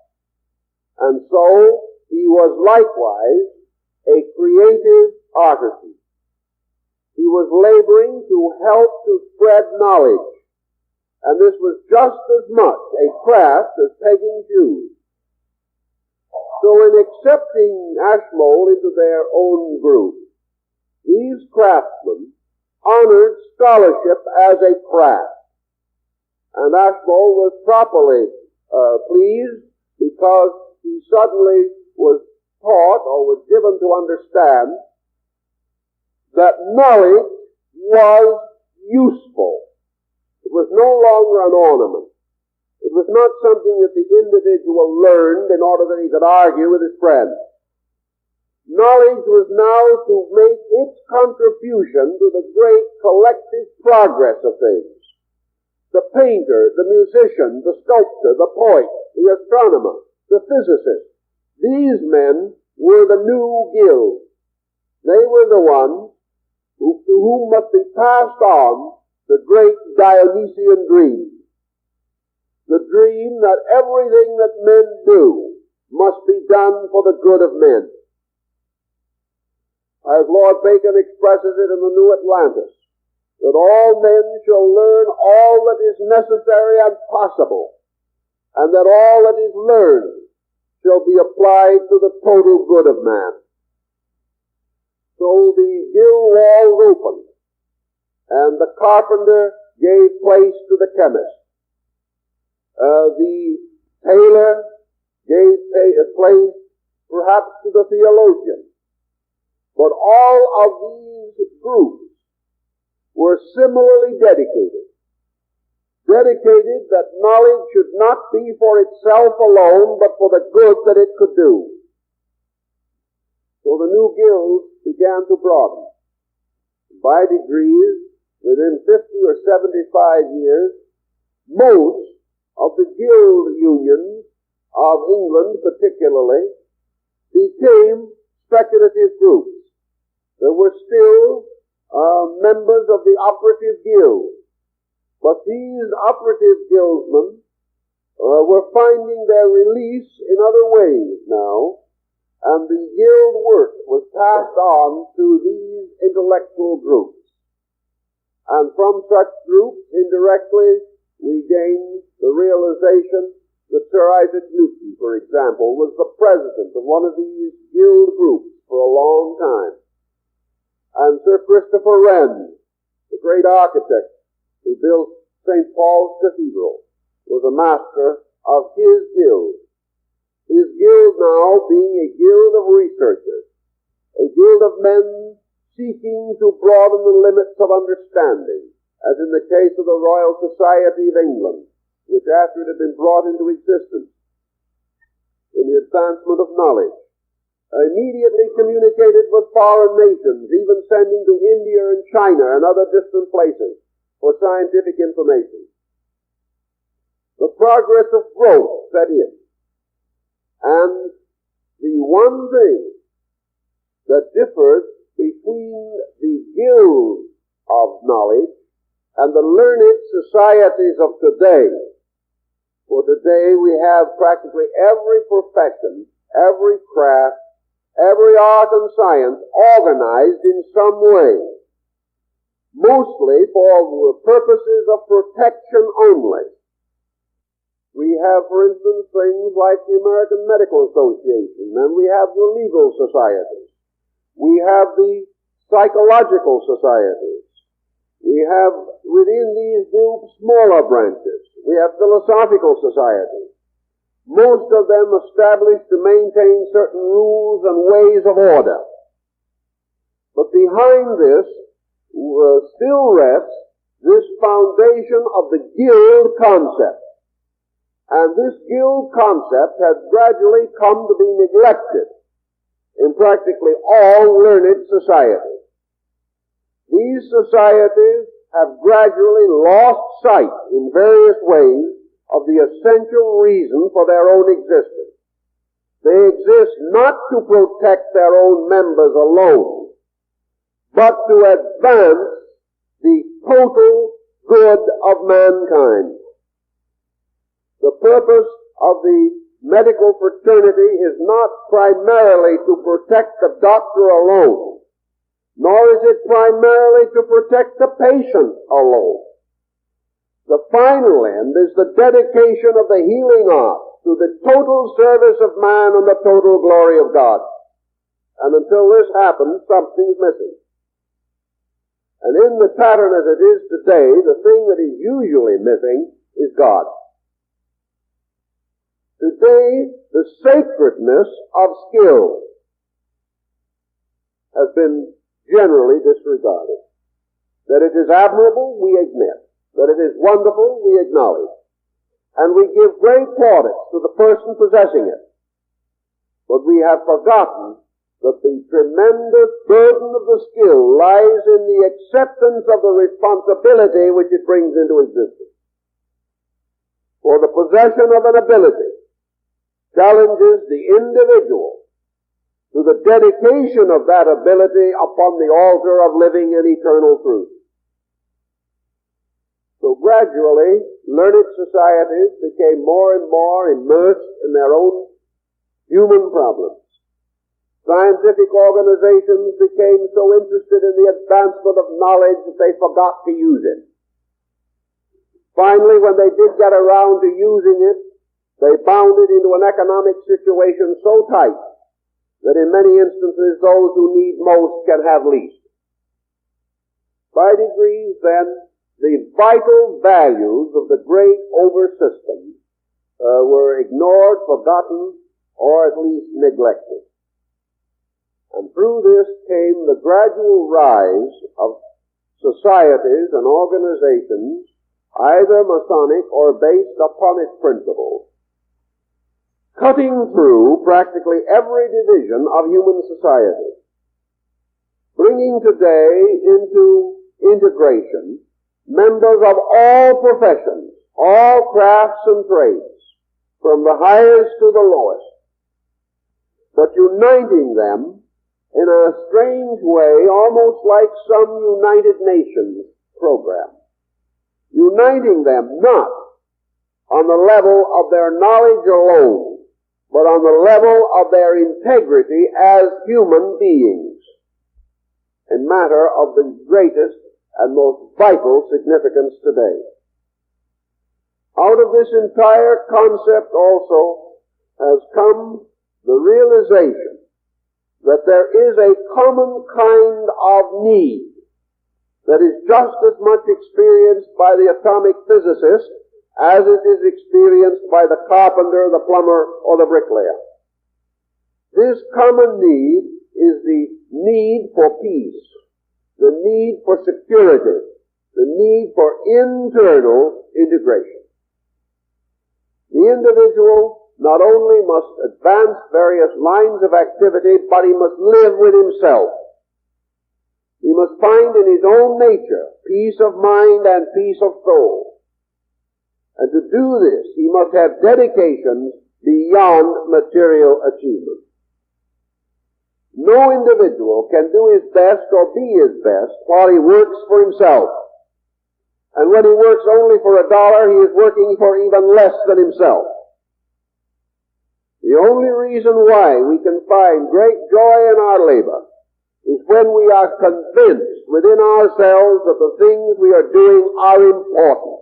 and so he was likewise a creative artisan. He was laboring to help to spread knowledge, and this was just as much a craft as pegging shoes. So in accepting Ashmole into their own group, these craftsmen honored scholarship as a craft. And Ashmole was properly pleased because he suddenly was taught or was given to understand that knowledge was useful. It was no longer an ornament. It was not something that the individual learned in order that he could argue with his friends. Knowledge was now to make its contribution to the great collective progress of things. The painter, the musician, the sculptor, the poet, the astronomer, the physicist, these men were the new guild. They were the ones to whom must be passed on the great Dionysian dream. The dream that everything that men do must be done for the good of men. As Lord Bacon expresses it in the New Atlantis, that all men shall learn all that is necessary and possible, and that all that is learned shall be applied to the total good of man. So the guild walls opened, and the carpenter gave place to the chemist. The tailor gave place perhaps to the theologian. But all of these groups were similarly dedicated. Dedicated that knowledge should not be for itself alone, but for the good that it could do. So the new guilds began to broaden. By degrees, within 50 or 75 years, most of the guild unions of England particularly became speculative groups. There were still members of the operative guild, but these operative guildsmen were finding their release in other ways now, and the guild work was passed on to these intellectual groups. And from such groups, indirectly, we gained the realization that Sir Isaac Newton, for example, was the president of one of these guild groups for a long time. And Sir Christopher Wren, the great architect who built St. Paul's Cathedral, was a master of his guild. His guild now being a guild of researchers, a guild of men seeking to broaden the limits of understanding, as in the case of the Royal Society of England, which after it had been brought into existence in the advancement of knowledge, immediately communicated with foreign nations, even sending to India and China and other distant places for scientific information. The progress of growth set in, and the one thing that differs between the guilds of knowledge and the learned societies of today For today we have practically every profession, every craft, every art and science organized in some way, mostly for purposes of protection only. We have, for instance, things like the American Medical Association, and we have the legal societies. We have the psychological societies. We have within these groups smaller branches. We have philosophical societies. Most of them established to maintain certain rules and ways of order. But behind this still rests this foundation of the guild concept. And this guild concept has gradually come to be neglected in practically all learned societies. These societies have gradually lost sight in various ways of the essential reason for their own existence. They exist not to protect their own members alone, but to advance the total good of mankind. The purpose of the medical fraternity is not primarily to protect the doctor alone, nor is it primarily to protect the patient alone. The final end is the dedication of the healing art to the total service of man and the total glory of God. And until this happens, something's missing. And in the pattern as it is today, the thing that is usually missing is God. Today, the sacredness of skill has been generally disregarded. That it is admirable, we admit. That it is wonderful, we acknowledge. And we give great plaudits to the person possessing it. But we have forgotten that the tremendous burden of the skill lies in the acceptance of the responsibility which it brings into existence. For the possession of an ability challenges the individual to the dedication of that ability upon the altar of living and eternal truth. So gradually, learned societies became more and more immersed in their own human problems. Scientific organizations became so interested in the advancement of knowledge that they forgot to use it. Finally, when they did get around to using it, they bound it into an economic situation so tight that in many instances those who need most can have least. By degrees, then, the vital values of the great over-system were ignored, forgotten, or at least neglected. And through this came the gradual rise of societies and organizations, either Masonic or based upon its principles, cutting through practically every division of human society, bringing today into integration members of all professions, all crafts and trades, from the highest to the lowest, but uniting them in a strange way, almost like some United Nations program. Uniting them not on the level of their knowledge alone, but on the level of their integrity as human beings, in matter of the greatest and most vital significance today. Out of this entire concept also has come the realization that there is a common kind of need that is just as much experienced by the atomic physicist as it is experienced by the carpenter, the plumber, or the bricklayer. This common need is the need for peace, the need for security, the need for internal integration. The individual not only must advance various lines of activity, but he must live with himself. He must find in his own nature peace of mind and peace of soul. And to do this, he must have dedications beyond material achievement. No individual can do his best or be his best while he works for himself. And when he works only for $1, he is working for even less than himself. The only reason why we can find great joy in our labor is when we are convinced within ourselves that the things we are doing are important.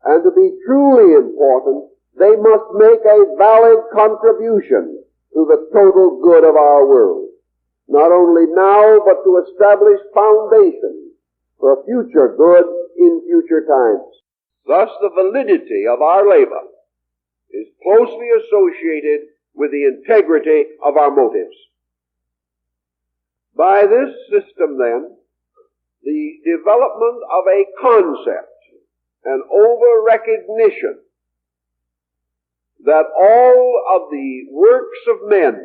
And to be truly important, they must make a valid contribution to the total good of our world. Not only now, but to establish foundations for future good in future times. Thus, the validity of our labor is closely associated with the integrity of our motives. By this system, then, the development of a concept, an over-recognition that all of the works of men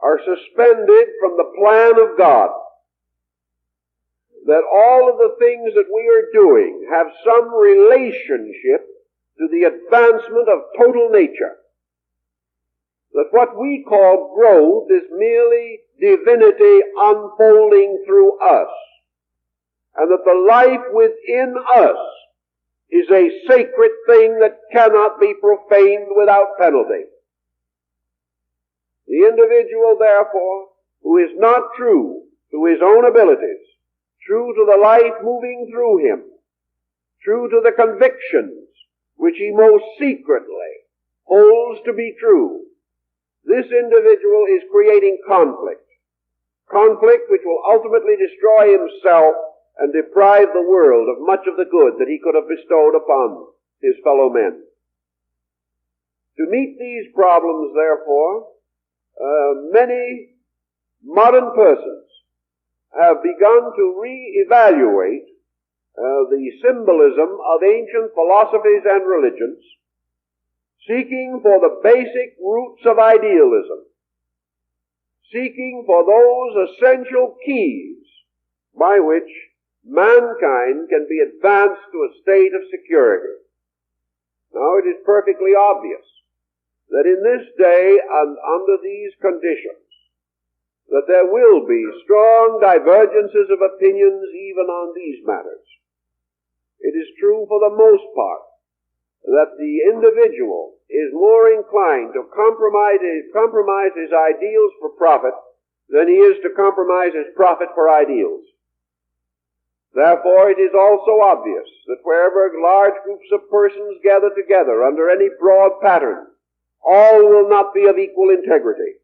are suspended from the plan of God, that all of the things that we are doing have some relationship to the advancement of total nature, that what we call growth is merely divinity unfolding through us, and that the life within us is a sacred thing that cannot be profaned without penalty. The individual, therefore, who is not true to his own abilities, true to the life moving through him, true to the convictions which he most secretly holds to be true, this individual is creating conflict which will ultimately destroy himself and deprive the world of much of the good that he could have bestowed upon his fellow men. To meet these problems, therefore, many modern persons have begun to re-evaluate the symbolism of ancient philosophies and religions, seeking for the basic roots of idealism, seeking for those essential keys by which mankind can be advanced to a state of security. Now, it is perfectly obvious that in this day and under these conditions, that there will be strong divergences of opinions even on these matters. It is true for the most part that the individual is more inclined to compromise his ideals for profit than he is to compromise his profit for ideals. Therefore, it is also obvious that wherever large groups of persons gather together under any broad pattern, all will not be of equal integrity.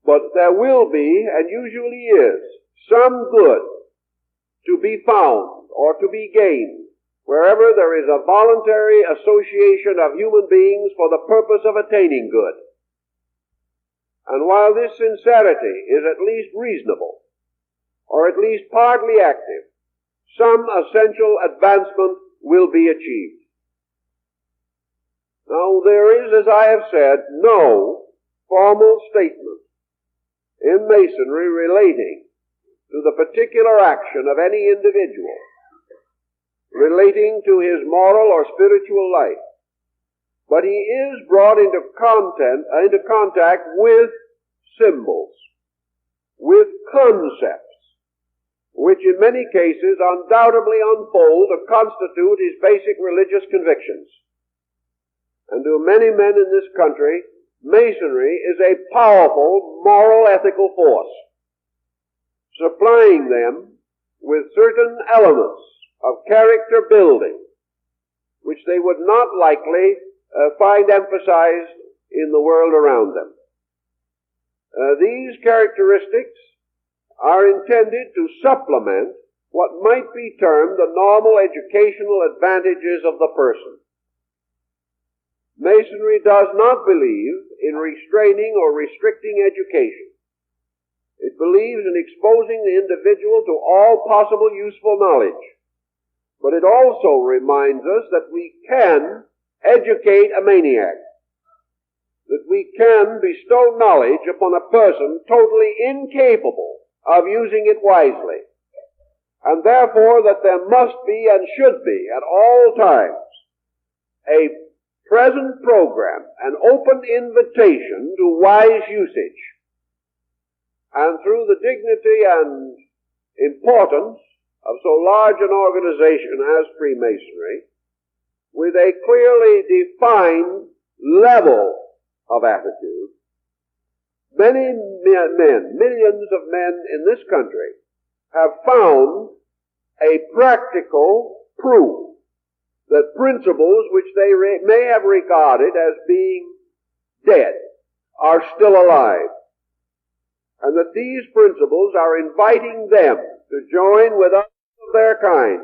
But there will be, and usually is, some good to be found or to be gained wherever there is a voluntary association of human beings for the purpose of attaining good. And while this sincerity is at least reasonable, or at least partly active, some essential advancement will be achieved. Now, there is, as I have said, no formal statement in Masonry relating to the particular action of any individual, relating to his moral or spiritual life. But he is brought into contact with symbols, with concepts, which in many cases undoubtedly unfold or constitute his basic religious convictions. And to many men in this country, Masonry is a powerful moral ethical force, supplying them with certain elements of character building, which they would not likely find emphasized in the world around them. These characteristics are intended to supplement what might be termed the normal educational advantages of the person. Masonry does not believe in restraining or restricting education. It believes in exposing the individual to all possible useful knowledge. But it also reminds us that we can educate a maniac, that we can bestow knowledge upon a person totally incapable of using it wisely, and therefore that there must be and should be at all times a present program, an open invitation to wise usage. And through the dignity and importance of so large an organization as Freemasonry, with a clearly defined level of attitude, many men, millions of men in this country, have found a practical proof that principles which they may have regarded as being dead are still alive, and that these principles are inviting them to join with others of their kind,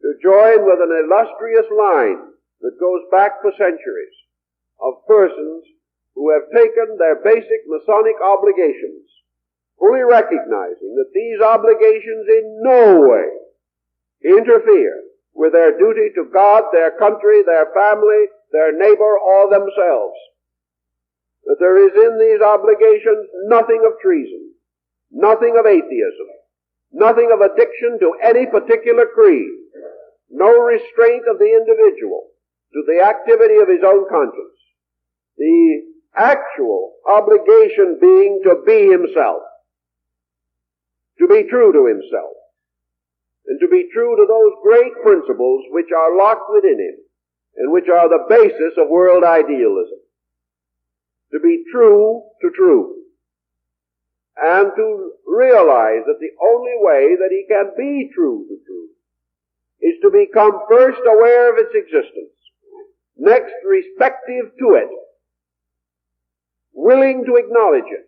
to join with an illustrious line that goes back for centuries of persons who have taken their basic Masonic obligations, fully recognizing that these obligations in no way interfere with their duty to God, their country, their family, their neighbor, or themselves. That there is in these obligations nothing of treason, nothing of atheism, nothing of addiction to any particular creed, no restraint of the individual to the activity of his own conscience. The actual obligation being to be himself, to be true to himself, and to be true to those great principles which are locked within him and which are the basis of world idealism. To be true to truth, and to realize that the only way that he can be true to truth is to become first aware of its existence, next receptive to it, willing to acknowledge it,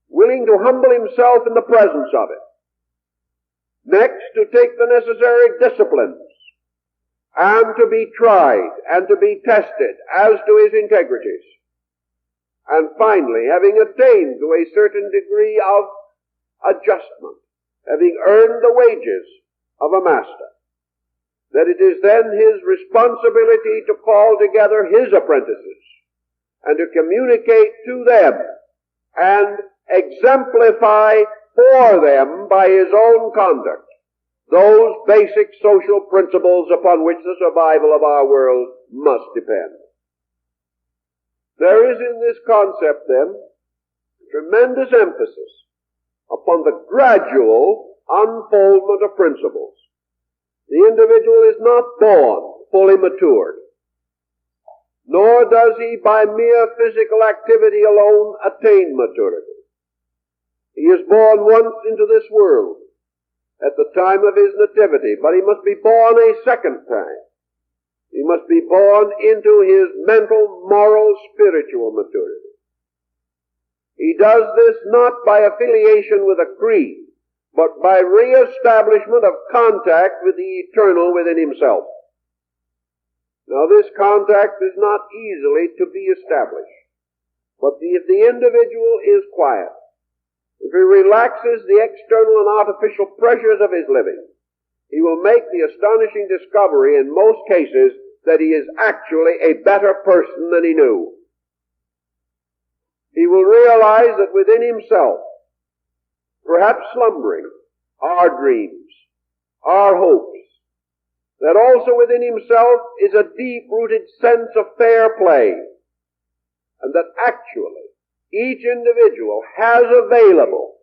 willing to humble himself in the presence of it, next to take the necessary disciplines and to be tried and to be tested as to his integrities, and finally, having attained to a certain degree of adjustment, having earned the wages of a master, that it is then his responsibility to call together his apprentices and to communicate to them and exemplify for them by his own conduct those basic social principles upon which the survival of our world must depend. There is in this concept, then, tremendous emphasis upon the gradual unfoldment of principles. The individual is not born fully matured, nor does he by mere physical activity alone attain maturity. He is born once into this world at the time of his nativity, but he must be born a second time. He must be born into his mental, moral, spiritual maturity. He does this not by affiliation with a creed, but by re-establishment of contact with the eternal within himself. Now, this contact is not easily to be established, but if the individual is quiet, if he relaxes the external and artificial pressures of his living, he will make the astonishing discovery in most cases that he is actually a better person than he knew. He will realize that within himself, perhaps slumbering, are dreams, are hopes, that also within himself is a deep-rooted sense of fair play, and that actually each individual has available,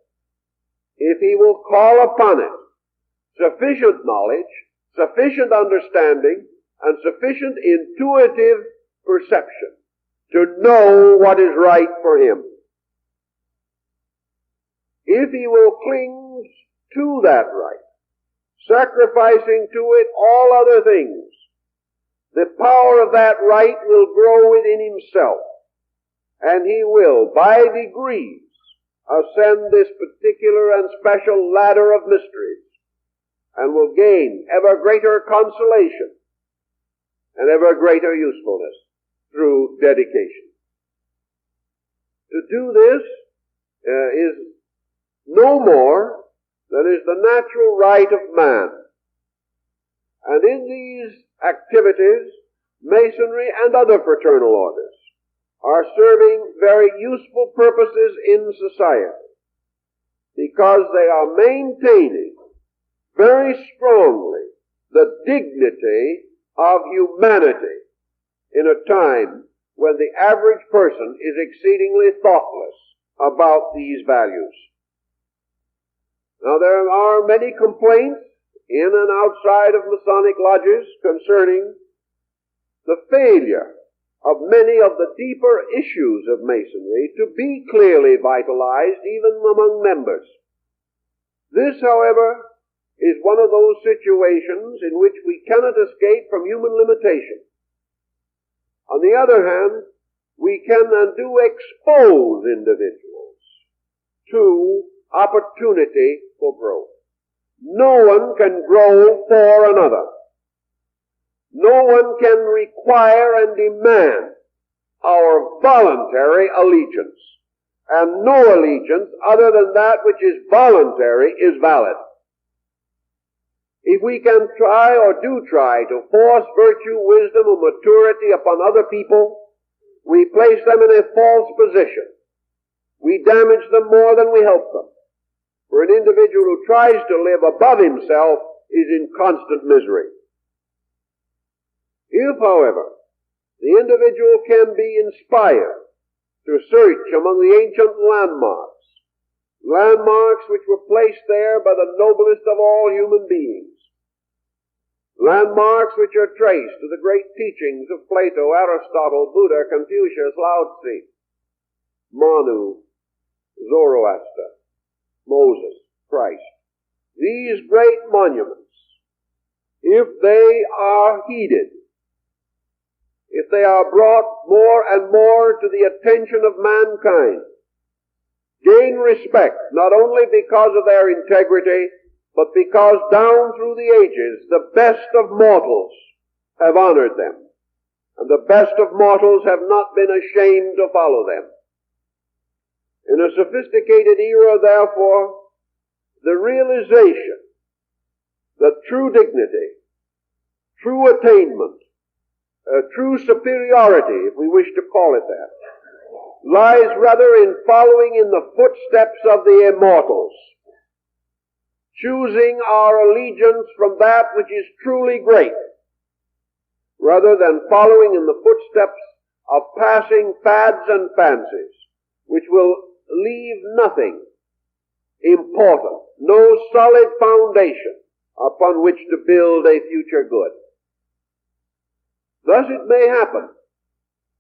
if he will call upon it, sufficient knowledge, sufficient understanding, and sufficient intuitive perception to know what is right for him. If he will cling to that right, sacrificing to it all other things, the power of that right will grow within himself, and he will, by degrees, ascend this particular and special ladder of mysteries, and will gain ever greater consolation and ever greater usefulness through dedication. To do this is no more than is the natural right of man. And in these activities, Masonry and other fraternal orders are serving very useful purposes in society, because they are maintaining very strongly the dignity of humanity in a time when the average person is exceedingly thoughtless about these values. Now there are many complaints in and outside of Masonic lodges concerning the failure of many of the deeper issues of Masonry to be clearly vitalized even among members. This, however, is one of those situations in which we cannot escape from human limitation. On the other hand, we can and do expose individuals to opportunity for growth. No one can grow for another. No one can require and demand our voluntary allegiance. And no allegiance other than that which is voluntary is valid. If we can try or do try to force virtue, wisdom, or maturity upon other people, we place them in a false position. We damage them more than we help them. For an individual who tries to live above himself is in constant misery. If, however, the individual can be inspired to search among the ancient landmarks which were placed there by the noblest of all human beings, landmarks which are traced to the great teachings of Plato, Aristotle, Buddha, Confucius, Lao Tzu, Manu, Zoroaster, Moses, Christ. These great monuments, if they are heeded, if they are brought more and more to the attention of mankind, gain respect not only because of their integrity, but because down through the ages the best of mortals have honored them, and the best of mortals have not been ashamed to follow them. In a sophisticated era, therefore, the realization that true dignity, true attainment, true superiority, if we wish to call it that, lies rather in following in the footsteps of the immortals, choosing our allegiance from that which is truly great, rather than following in the footsteps of passing fads and fancies, which will leave nothing important, no solid foundation upon which to build a future good. Thus it may happen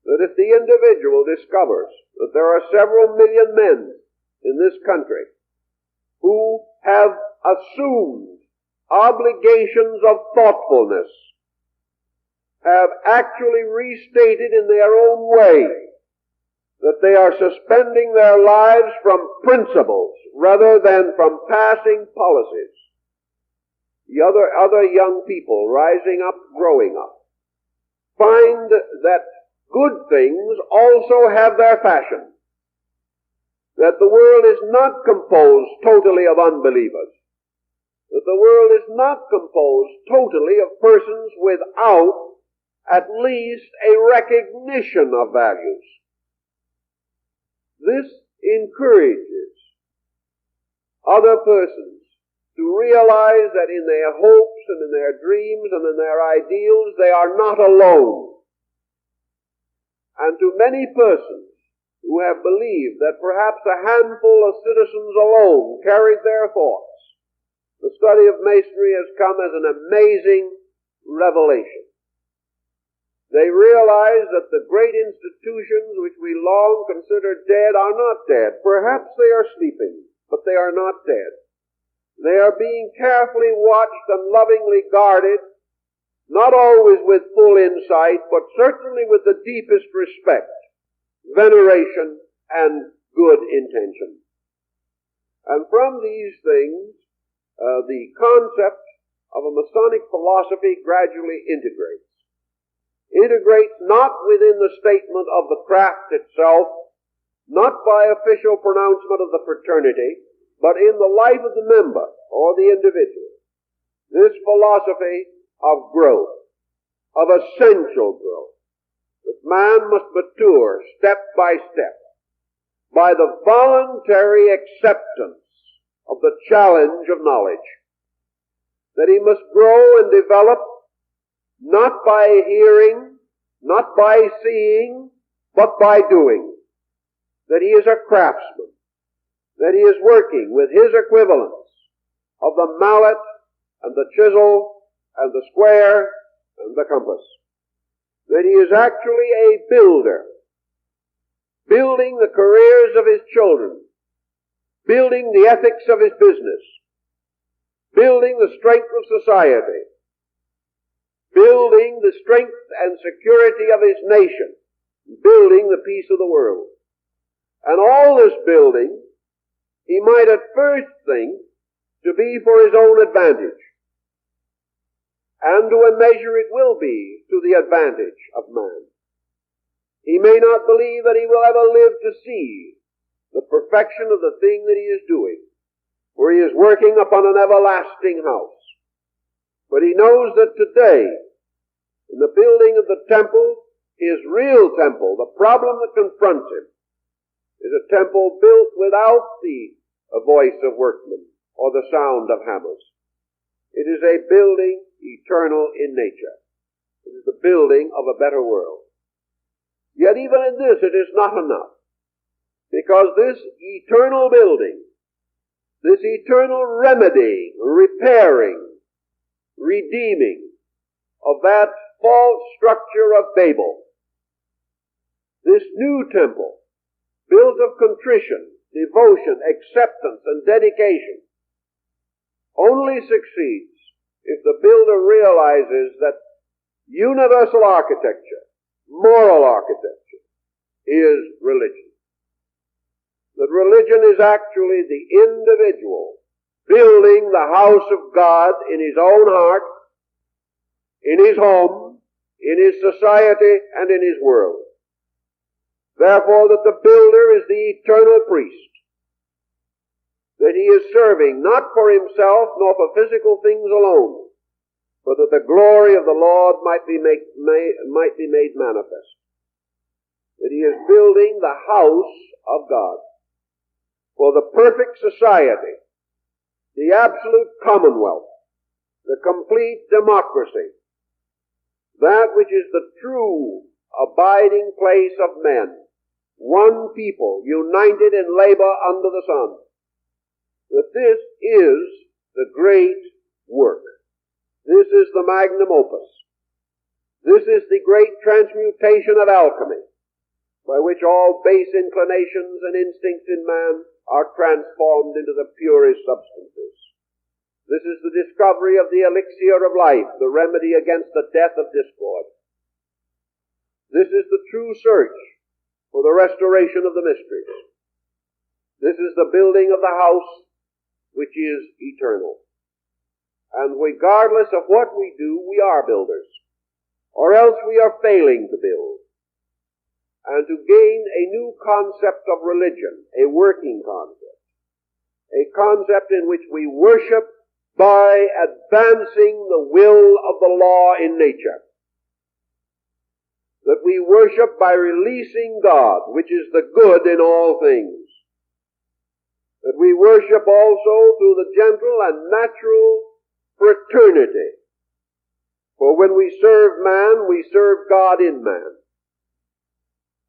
that if the individual discovers that there are several million men in this country who have assumed obligations of thoughtfulness, have actually restated in their own way that they are suspending their lives from principles rather than from passing policies, the other young people rising up, growing up, find that good things also have their fashion, that the world is not composed totally of unbelievers, that the world is not composed totally of persons without at least a recognition of values. This encourages other persons to realize that in their hopes and in their dreams and in their ideals they are not alone. And to many persons who have believed that perhaps a handful of citizens alone carried their thoughts, the study of Masonry has come as an amazing revelation. They realize that the great institutions which we long considered dead are not dead. Perhaps they are sleeping, but they are not dead. They are being carefully watched and lovingly guarded, not always with full insight, but certainly with the deepest respect, veneration, and good intention. And from these things, the concept of a Masonic philosophy gradually integrates not within the statement of the craft itself, not by official pronouncement of the fraternity, but in the life of the member or the individual. This philosophy of growth, of essential growth, that man must mature step by step by the voluntary acceptance of the challenge of knowledge, that he must grow and develop not by hearing, not by seeing, but by doing, that he is a craftsman, that he is working with his equivalents of the mallet and the chisel and the square and the compass. That he is actually a builder, building the careers of his children, building the ethics of his business, building the strength of society, building the strength and security of his nation, building the peace of the world. And all this building, he might at first think to be for his own advantage. And to a measure it will be to the advantage of man. He may not believe that he will ever live to see the perfection of the thing that he is doing, for he is working upon an everlasting house. But he knows that today, in the building of the temple, his real temple, the problem that confronts him, is a temple built without the voice of workmen or the sound of hammers. It is a building eternal in nature. It is the building of a better world. Yet even in this it is not enough, because this eternal building, this eternal remedying, repairing, redeeming of that false structure of Babel, this new temple, built of contrition, devotion, acceptance, and dedication, only succeeds if the builder realizes that universal architecture, moral architecture, is religion. That religion is actually the individual building the house of God in his own heart, in his home, in his society, and in his world. Therefore, that the builder is the eternal priest. That he is serving not for himself nor for physical things alone, but that the glory of the Lord might be made manifest. That he is building the house of God for the perfect society, the absolute commonwealth, the complete democracy, that which is the true abiding place of men, one people united in labor under the sun. That this is the great work. This is the magnum opus. This is the great transmutation of alchemy, by which all base inclinations and instincts in man are transformed into the purest substances. This is the discovery of the elixir of life, the remedy against the death of discord. This is the true search for the restoration of the mysteries. This is the building of the house which is eternal. And regardless of what we do, we are builders, or else we are failing to build. And to gain a new concept of religion, a working concept, a concept in which we worship by advancing the will of the law in nature. That we worship by releasing God, which is the good in all things. That we worship also through the gentle and natural fraternity. For when we serve man, we serve God in man.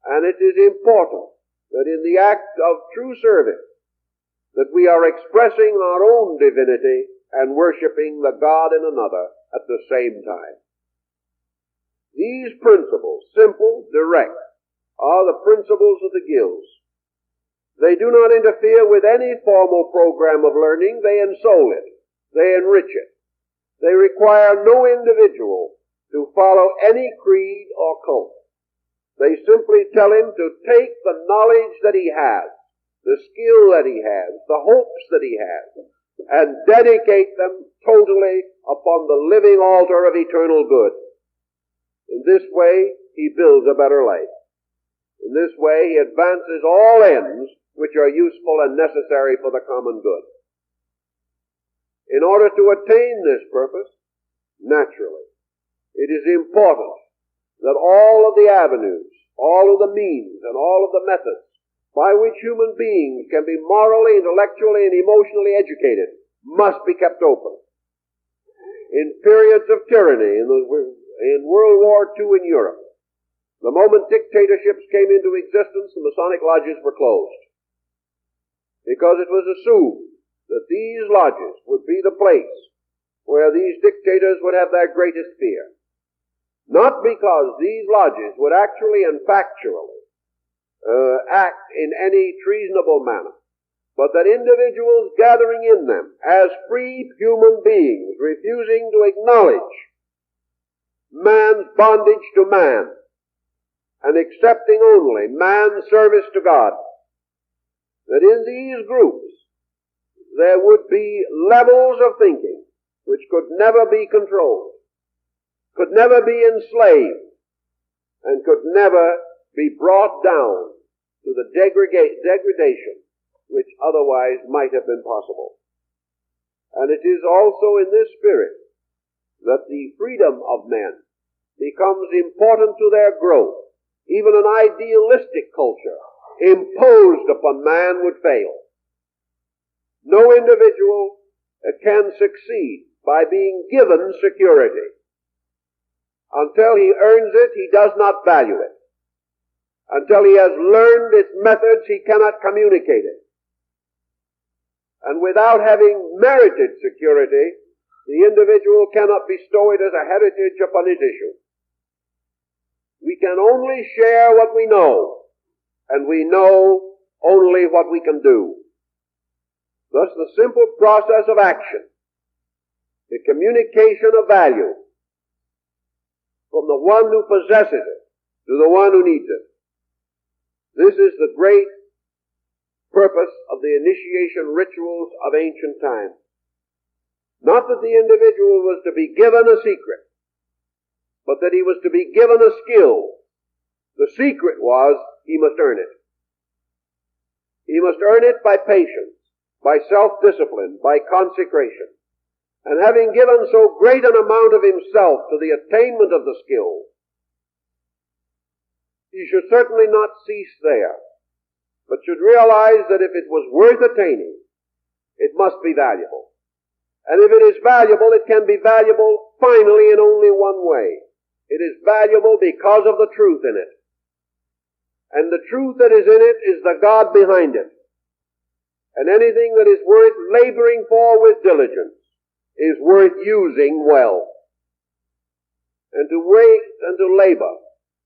And it is important that in the act of true service, that we are expressing our own divinity and worshiping the God in another at the same time. These principles, simple, direct, are the principles of the guilds. They do not interfere with any formal program of learning. They ensoul it. They enrich it. They require no individual to follow any creed or cult. They simply tell him to take the knowledge that he has, the skill that he has, the hopes that he has, and dedicate them totally upon the living altar of eternal good. In this way, he builds a better life. In this way, he advances all ends which are useful and necessary for the common good. In order to attain this purpose, naturally, it is important that all of the avenues, all of the means, and all of the methods by which human beings can be morally, intellectually, and emotionally educated must be kept open. In periods of tyranny, in World War II in Europe, the moment dictatorships came into existence, the Masonic lodges were closed. Because it was assumed that these lodges would be the place where these dictators would have their greatest fear. Not because these lodges would actually and factually act in any treasonable manner, but that individuals gathering in them as free human beings, refusing to acknowledge man's bondage to man, and accepting only man's service to God, that in these groups there would be levels of thinking which could never be controlled, could never be enslaved, and could never be brought down to the degradation which otherwise might have been possible. And it is also in this spirit that the freedom of men becomes important to their growth. Even an idealistic culture imposed upon man would fail. No individual can succeed by being given security. Until he earns it, he does not value it. Until he has learned its methods, he cannot communicate it. And without having merited security, the individual cannot bestow it as a heritage upon his issue. We can only share what we know, and we know only what we can do. Thus the simple process of action, the communication of value from the one who possesses it to the one who needs it. This is the great purpose of the initiation rituals of ancient times. Not that the individual was to be given a secret, but that he was to be given a skill. The secret was he must earn it. He must earn it by patience, by self-discipline, by consecration. And having given so great an amount of himself to the attainment of the skill, he should certainly not cease there, but should realize that if it was worth attaining, it must be valuable. And if it is valuable, it can be valuable finally in only one way. It is valuable because of the truth in it. And the truth that is in it is the God behind it. And anything that is worth laboring for with diligence is worth using well. And to wait and to labor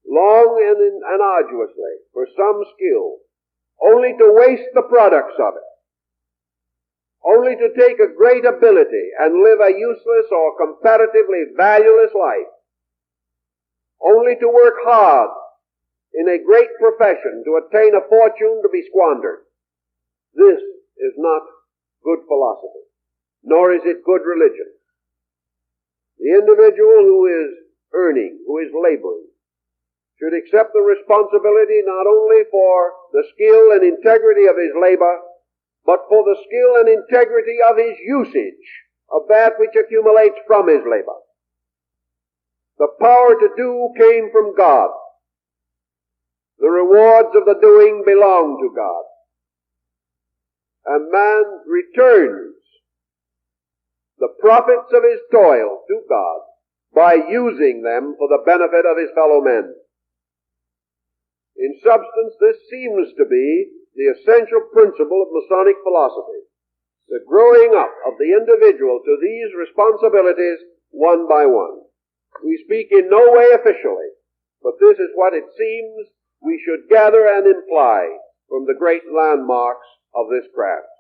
long and arduously for some skill, only to waste the products of it, only to take a great ability and live a useless or comparatively valueless life, only to work hard in a great profession to attain a fortune to be squandered. This is not good philosophy, nor is it good religion. The individual who is earning, who is laboring, should accept the responsibility not only for the skill and integrity of his labor, but for the skill and integrity of his usage of that which accumulates from his labor. The power to do came from God. The rewards of the doing belong to God. And man returns the profits of his toil to God by using them for the benefit of his fellow men. In substance, this seems to be the essential principle of Masonic philosophy, the growing up of the individual to these responsibilities one by one. We speak in no way officially, but this is what it seems we should gather and imply from the great landmarks of this craft.